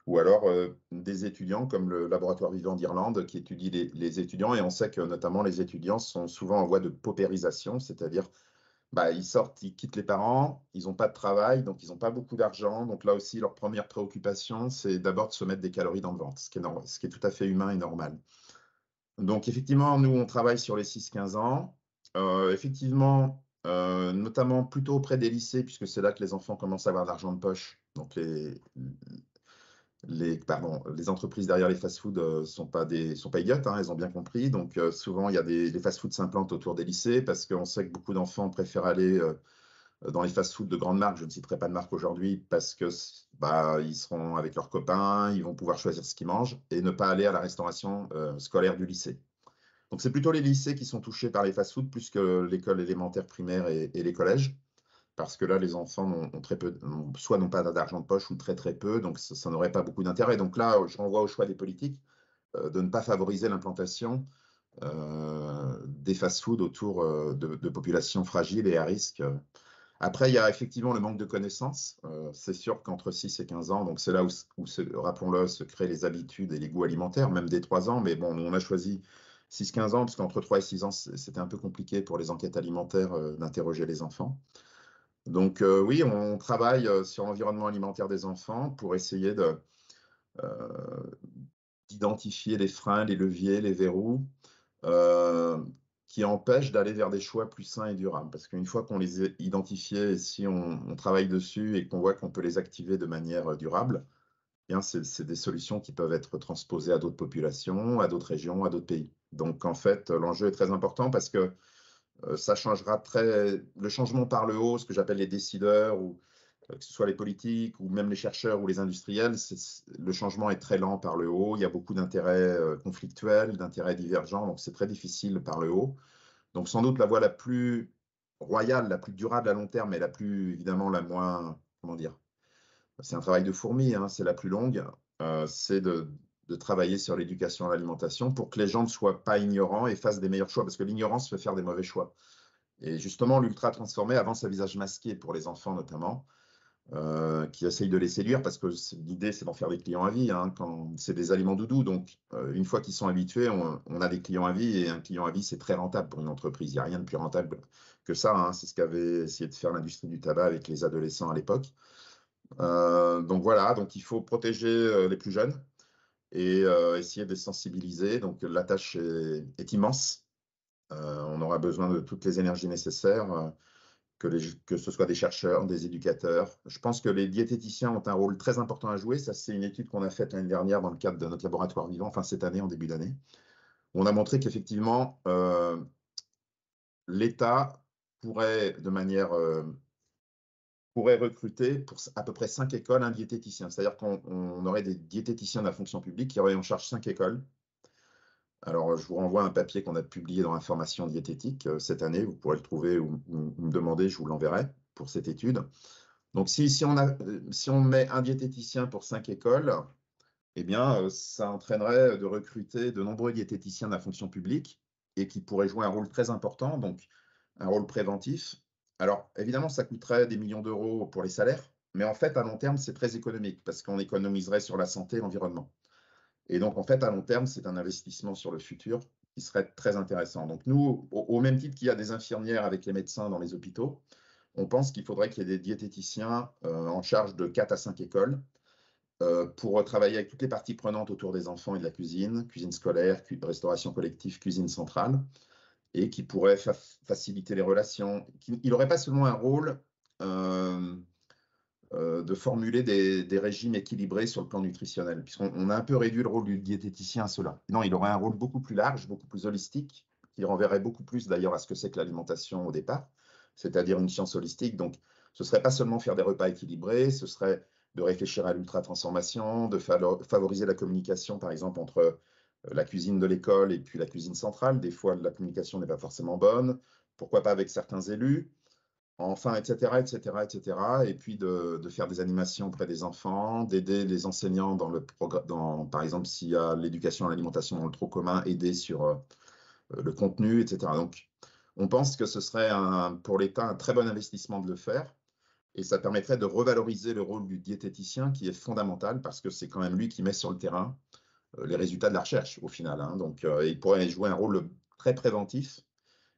ou alors des étudiants comme le Laboratoire Vivant d'Irlande qui étudie les étudiants, et on sait que notamment les étudiants sont souvent en voie de paupérisation, c'est-à-dire ils sortent, ils quittent les parents, ils n'ont pas de travail, donc ils n'ont pas beaucoup d'argent. Donc là aussi, leur première préoccupation, c'est d'abord de se mettre des calories dans le ventre, ce qui est tout à fait humain et normal. Donc effectivement, nous, on travaille sur les 6-15 ans. Effectivement, notamment plutôt auprès des lycées, puisque c'est là que les enfants commencent à avoir de l'argent de poche. Donc les entreprises derrière les fast-foods sont pas idiotes, hein, elles ont bien compris. Donc souvent, il y a les fast-foods s'implantent autour des lycées parce qu'on sait que beaucoup d'enfants préfèrent aller dans les fast-foods de grandes marques. Je ne citerai pas de marque aujourd'hui parce que ils seront avec leurs copains, ils vont pouvoir choisir ce qu'ils mangent et ne pas aller à la restauration scolaire du lycée. Donc c'est plutôt les lycées qui sont touchés par les fast-foods plus que l'école élémentaire primaire et les collèges, parce que là, les enfants ont très peu, soit n'ont pas d'argent de poche ou très très peu, donc ça n'aurait pas beaucoup d'intérêt. Donc là, je renvoie au choix des politiques de ne pas favoriser l'implantation des fast-foods autour de populations fragiles et à risque. Après, il y a effectivement le manque de connaissances. C'est sûr qu'entre 6 et 15 ans, donc c'est là rappelons-le, se créent les habitudes et les goûts alimentaires, même dès 3 ans. Mais bon, nous, on a choisi 6-15 ans, parce qu'entre 3 et 6 ans, c'était un peu compliqué pour les enquêtes alimentaires d'interroger les enfants. Donc oui, on travaille sur l'environnement alimentaire des enfants pour essayer euh, d'identifier les freins, les leviers, les verrous, euh, qui empêchent d'aller vers des choix plus sains et durables. Parce qu'une fois qu'on les a identifiés, et si on travaille dessus et qu'on voit qu'on peut les activer de manière durable, eh bien, c'est des solutions qui peuvent être transposées à d'autres populations, à d'autres régions, à d'autres pays. Donc, en fait, l'enjeu est très important parce que ça changera le changement par le haut, ce que j'appelle les décideurs, ou que ce soit les politiques ou même les chercheurs ou les industriels, le changement est très lent par le haut. Il y a beaucoup d'intérêts conflictuels, d'intérêts divergents, donc c'est très difficile par le haut. Donc sans doute la voie la plus royale, la plus durable à long terme, et la plus, évidemment, la moins, comment dire, c'est un travail de fourmi, hein, c'est la plus longue, c'est de travailler sur l'éducation à l'alimentation pour que les gens ne soient pas ignorants et fassent des meilleurs choix, parce que l'ignorance fait faire des mauvais choix. Et justement, l'ultra transformé avance à visage masqué pour les enfants notamment, qui essayent de les séduire parce que l'idée, c'est d'en faire des clients à vie, hein, quand c'est des aliments doudous. Donc, une fois qu'ils sont habitués, on a des clients à vie, et un client à vie, c'est très rentable pour une entreprise. Il n'y a rien de plus rentable que ça, hein. C'est ce qu'avait essayé de faire l'industrie du tabac avec les adolescents à l'époque. Donc voilà, donc il faut protéger les plus jeunes et essayer de les sensibiliser. Donc la tâche est immense. On aura besoin de toutes les énergies nécessaires, que ce soit des chercheurs, des éducateurs. Je pense que les diététiciens ont un rôle très important à jouer. Ça, c'est une étude qu'on a faite l'année dernière dans le cadre de notre laboratoire vivant, enfin cette année, en début d'année. On a montré qu'effectivement, l'État pourrait, pourrait recruter pour à peu près 5 écoles un diététicien. C'est-à-dire qu'on aurait des diététiciens de la fonction publique qui auraient en charge 5 écoles. Alors, je vous renvoie un papier qu'on a publié dans Information diététique cette année. Vous pourrez le trouver ou me demander, je vous l'enverrai pour cette étude. Donc, si on met un diététicien pour 5 écoles, eh bien, ça entraînerait de recruter de nombreux diététiciens de la fonction publique et qui pourraient jouer un rôle très important, donc un rôle préventif. Alors, évidemment, ça coûterait des millions d'euros pour les salaires, mais en fait, à long terme, c'est très économique parce qu'on économiserait sur la santé et l'environnement. Et donc, en fait, à long terme, c'est un investissement sur le futur qui serait très intéressant. Donc, nous, au même titre qu'il y a des infirmières avec les médecins dans les hôpitaux, on pense qu'il faudrait qu'il y ait des diététiciens en charge de 4 à 5 écoles pour travailler avec toutes les parties prenantes autour des enfants et de la cuisine, cuisine scolaire, restauration collective, cuisine centrale, et qui pourrait faciliter les relations. Il n'aurait pas seulement un rôle de formuler des régimes équilibrés sur le plan nutritionnel, puisqu'on a un peu réduit le rôle du diététicien à cela. Non, il aurait un rôle beaucoup plus large, beaucoup plus holistique, qui renverrait beaucoup plus d'ailleurs à ce que c'est que l'alimentation au départ, c'est-à-dire une science holistique. Donc, ce ne serait pas seulement faire des repas équilibrés, ce serait de réfléchir à l'ultra-transformation, de favoriser la communication, par exemple, entre la cuisine de l'école et puis la cuisine centrale. Des fois, la communication n'est pas forcément bonne. Pourquoi pas avec certains élus? Enfin, etc., etc., etc. Et puis de faire des animations auprès des enfants, d'aider les enseignants dans le programme, par exemple, s'il y a l'éducation à l'alimentation dans le tronc commun, aider sur le contenu, etc. Donc, on pense que ce serait pour l'État un très bon investissement de le faire. Et ça permettrait de revaloriser le rôle du diététicien qui est fondamental parce que c'est quand même lui qui met sur le terrain les résultats de la recherche au final, hein. Donc, il pourrait jouer un rôle très préventif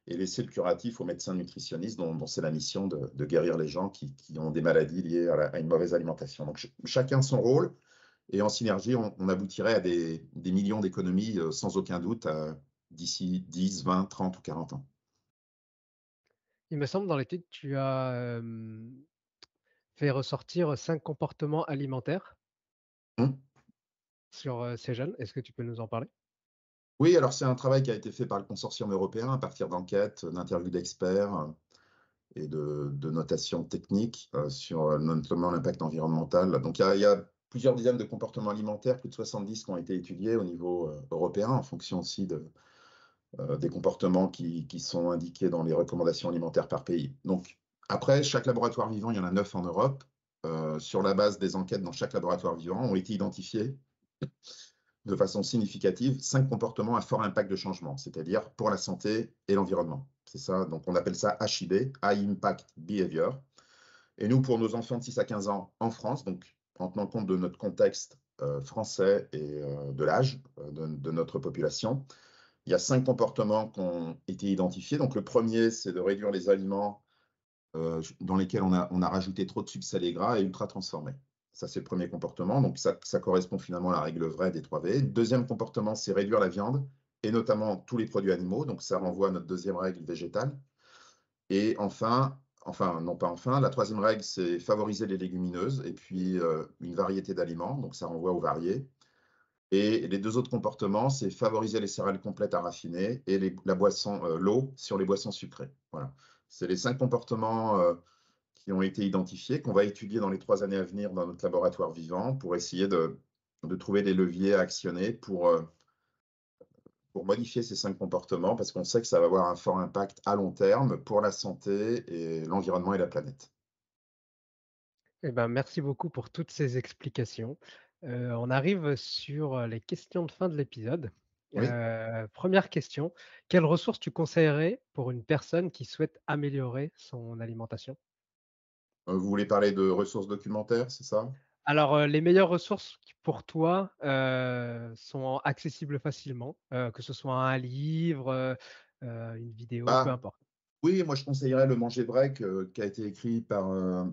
et laisser le curatif aux médecins nutritionnistes dont c'est la mission de guérir les gens qui ont des maladies liées à une mauvaise alimentation. Donc, chacun son rôle et en synergie, on aboutirait à des millions d'économies sans aucun doute d'ici 10, 20, 30 ou 40 ans. Il me semble dans l'étude, tu as fait ressortir 5 comportements alimentaires Hum. sur ces jeunes. Est-ce que tu peux nous en parler? Oui, alors c'est un travail qui a été fait par le consortium européen à partir d'enquêtes, d'interviews d'experts et de notations techniques sur notamment l'impact environnemental. Donc il y a plusieurs dizaines de comportements alimentaires, plus de 70 qui ont été étudiés au niveau européen en fonction aussi des comportements qui sont indiqués dans les recommandations alimentaires par pays. Donc après, chaque laboratoire vivant, il y en a 9 en Europe. Sur la base des enquêtes dans chaque laboratoire vivant, ont été identifiés de façon significative 5 comportements à fort impact de changement, c'est-à-dire pour la santé et l'environnement. C'est ça, donc on appelle ça HIB, High Impact Behavior. Et nous, pour nos enfants de 6 à 15 ans en France, donc en tenant compte de notre contexte français et de l'âge de notre population, il y a 5 comportements qui ont été identifiés. Donc le premier, c'est de réduire les aliments dans lesquels on a rajouté trop de sucre salé gras et ultra transformés. Ça, c'est le premier comportement. Donc, ça correspond finalement à la règle vraie des 3 V. Le deuxième comportement, c'est réduire la viande et notamment tous les produits animaux. Donc, ça renvoie à notre deuxième règle végétale. Et enfin, non pas enfin, la troisième règle, c'est favoriser les légumineuses et puis une variété d'aliments. Donc, ça renvoie aux variés. Et les deux autres comportements, c'est favoriser les céréales complètes à raffiner et l'eau sur les boissons sucrées. Voilà. C'est les 5 comportements qui ont été identifiés, qu'on va étudier dans les 3 années à venir dans notre laboratoire vivant pour essayer de trouver des leviers à actionner pour modifier ces 5 comportements, parce qu'on sait que ça va avoir un fort impact à long terme pour la santé et l'environnement et la planète. Eh ben, merci beaucoup pour toutes ces explications. On arrive sur les questions de fin de l'épisode. Oui, 1re question, quelles ressources tu conseillerais pour une personne qui souhaite améliorer son alimentation? vous voulez parler de ressources documentaires, c'est ça? Alors, les meilleures ressources qui pour toi, sont accessibles facilement, que ce soit un livre, une vidéo, peu Ah, importe. oui, moi je conseillerais Le Manger vrai, qui a été écrit par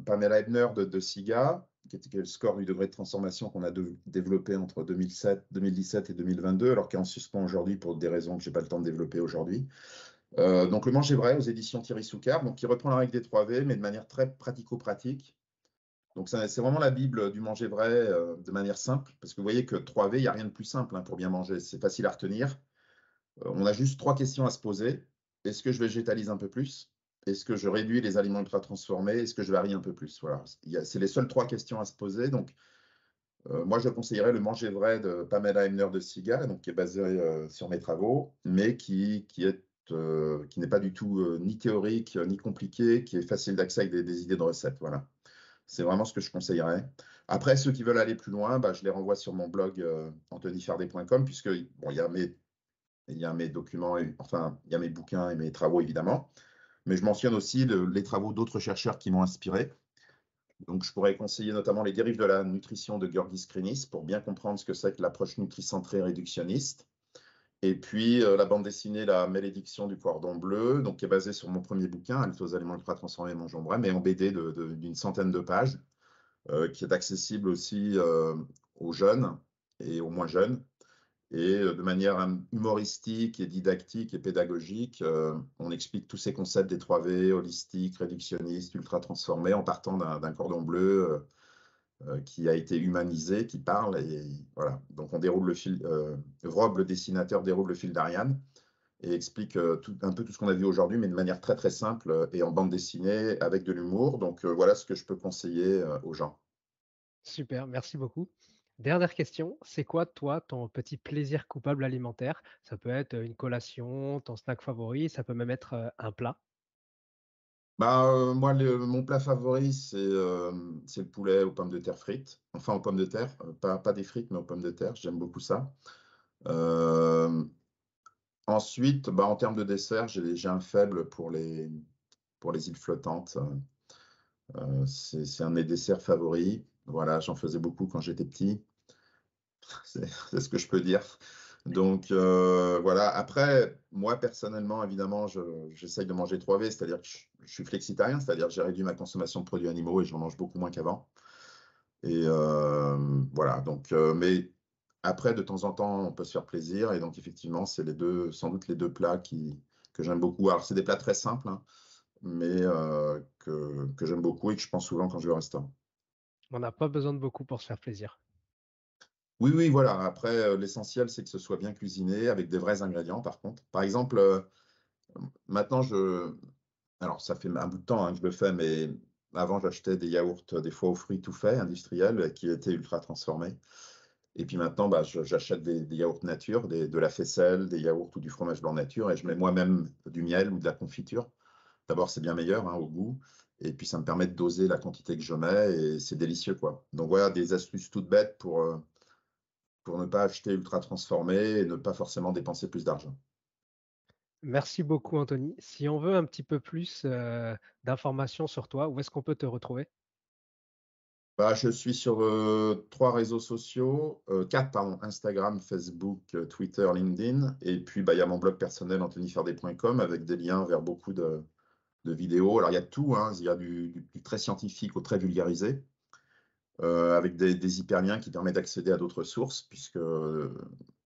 Pamela Ebner de SIGA, qui est le score du degré de transformation qu'on a développé entre 2017 et 2022, alors qui est en suspens aujourd'hui pour des raisons que je n'ai pas le temps de développer aujourd'hui. Donc Le Manger vrai aux éditions Thierry Soucard, donc qui reprend la règle des 3 V, mais de manière très pratico-pratique. Donc c'est vraiment la Bible du manger vrai de manière simple, parce que vous voyez que 3 V, il n'y a rien de plus simple pour bien manger, c'est facile à retenir. On a juste 3 questions à se poser. Est-ce que je végétalise un peu plus? Est-ce que je réduis les aliments ultra transformés? Est-ce que je varie un peu plus? Voilà, c'est les seules 3 questions à se poser. Donc, moi, je conseillerais Le Manger vrai de Pamela Emner de SIGA, donc qui est basé sur mes travaux, mais qui n'est pas du tout ni théorique ni compliqué, qui est facile d'accès avec des idées de recettes. Voilà. C'est vraiment ce que je conseillerais. Après, ceux qui veulent aller plus loin, je les renvoie sur mon blog anthonyfardet.com, puisque bon, il y a mes documents, enfin, il y a mes bouquins et mes travaux, évidemment. Mais je mentionne aussi les travaux d'autres chercheurs qui m'ont inspiré. Donc, je pourrais conseiller notamment Les dérives de la nutrition de Georgi Skrinis pour bien comprendre ce que c'est que l'approche nutricentrée réductionniste. Et puis, la bande dessinée La malédiction du cordon bleu, donc, qui est basée sur mon premier bouquin, Halte aux aliments ultra transformés, mangeons vrai, mais en BD d'une centaine de pages, qui est accessible aussi aux jeunes et aux moins jeunes. Et de manière humoristique et didactique et pédagogique, on explique tous ces concepts des 3V, holistique, réductionniste, ultra transformé, en partant d'un cordon bleu qui a été humanisé, qui parle. Et voilà. Donc on déroule le fil, Vrob, le dessinateur, déroule le fil d'Ariane et explique un peu tout ce qu'on a vu aujourd'hui, mais de manière très très simple et en bande dessinée avec de l'humour. Donc voilà ce que je peux conseiller aux gens. Super, merci beaucoup. Dernière question, c'est quoi toi ton petit plaisir coupable alimentaire? Ça peut être, une collation, ton snack favori, ça peut même être, un plat. Moi, mon plat favori, c'est le poulet aux pommes de terre frites. Enfin, aux pommes de terre, pas des frites, mais aux pommes de terre. J'aime beaucoup ça. Euh, Ensuite, en termes de dessert, j'ai un faible pour les îles flottantes. C'est un de mes desserts favoris. Voilà, j'en faisais beaucoup quand j'étais petit. C'est ce que je peux dire. Donc voilà. Après, moi personnellement, évidemment, j'essaye de manger 3V, c'est-à-dire que je suis flexitarien, c'est-à-dire que j'ai réduit ma consommation de produits animaux et j'en mange beaucoup moins qu'avant. Et voilà. Donc, mais après, de temps en temps, on peut se faire plaisir. Et donc, effectivement, c'est sans doute les deux plats que j'aime beaucoup. Alors, c'est des plats très simples, hein, mais que j'aime beaucoup et que je pense souvent quand je vais au restaurant. On n'a pas besoin de beaucoup pour se faire plaisir. Oui, oui, voilà. Après, l'essentiel, c'est que ce soit bien cuisiné avec des vrais ingrédients, par contre. Par exemple, maintenant, alors ça fait un bout de temps hein, que je le fais, mais avant, j'achetais des yaourts, des fois aux fruits tout faits, industriels, qui étaient ultra transformés. Et puis maintenant, j'achète des yaourts nature, de la faisselle, des yaourts ou du fromage blanc nature, et je mets moi-même du miel ou de la confiture. D'abord, c'est bien meilleur hein, au goût. Et puis, ça me permet de doser la quantité que je mets, et c'est délicieux, quoi. Donc voilà, des astuces toutes bêtes pour ne pas acheter ultra transformé et ne pas forcément dépenser plus d'argent. Merci beaucoup Anthony. Si on veut un petit peu plus, d'informations sur toi, où est-ce qu'on peut te retrouver? Je suis sur 4, pardon, Instagram, Facebook, Twitter, LinkedIn. Et puis, il y a mon blog personnel, anthonyfardet.com, avec des liens vers beaucoup de vidéos. Alors, il y a de tout, hein. Il y a du très scientifique au très vulgarisé, avec des hyperliens qui permettent d'accéder à d'autres sources, puisque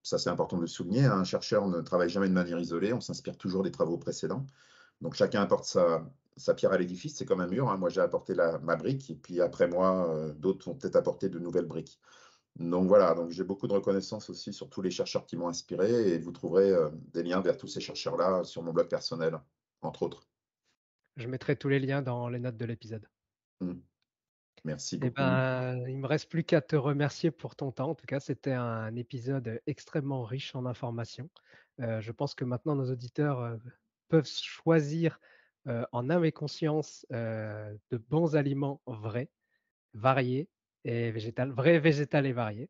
Ça, c'est important de le souligner, hein. Un chercheur ne travaille jamais de manière isolée, on s'inspire toujours des travaux précédents. Donc chacun apporte sa pierre à l'édifice, c'est comme un mur, hein. Moi, j'ai apporté ma brique, et puis après moi, d'autres vont peut-être apporter de nouvelles briques. Donc voilà, donc j'ai beaucoup de reconnaissance aussi sur tous les chercheurs qui m'ont inspiré, et vous trouverez des liens vers tous ces chercheurs-là sur mon blog personnel, entre autres. Je mettrai tous les liens dans les notes de l'épisode. Mm. Merci Eh beaucoup. ben, il me reste plus qu'à te remercier pour ton temps. En tout cas, c'était un épisode extrêmement riche en informations. Je pense que maintenant nos auditeurs peuvent choisir en âme et conscience de bons aliments vrais, variés et végétal, vrai, végétal et variés.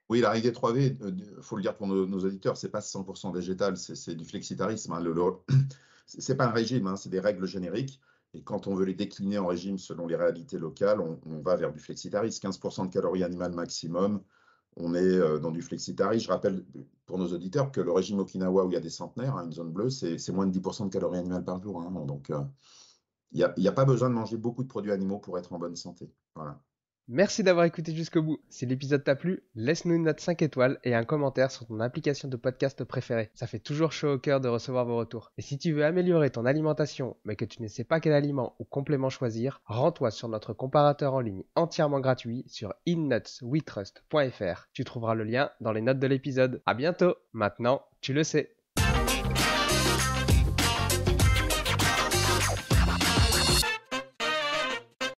Oui, la règle des 3 V, faut le dire pour nos auditeurs, c'est pas 100% végétal, c'est du flexitarisme, hein. C'est pas un régime, hein, c'est des règles génériques. Et quand on veut les décliner en régime selon les réalités locales, on va vers du flexitarisme. 15% de calories animales maximum, on est dans du flexitarisme. Je rappelle pour nos auditeurs que le régime Okinawa, où il y a des centenaires, hein, une zone bleue, c'est moins de 10% de calories animales par jour, hein. Donc, il n'y a pas besoin de manger beaucoup de produits animaux pour être en bonne santé. Voilà. Merci d'avoir écouté jusqu'au bout. Si l'épisode t'a plu, laisse-nous une note 5 étoiles et un commentaire sur ton application de podcast préférée. Ça fait toujours chaud au cœur de recevoir vos retours. Et si tu veux améliorer ton alimentation, mais que tu ne sais pas quel aliment ou complément choisir, rends-toi sur notre comparateur en ligne entièrement gratuit sur innutswetrust.fr. Tu trouveras le lien dans les notes de l'épisode. À bientôt. Maintenant, tu le sais.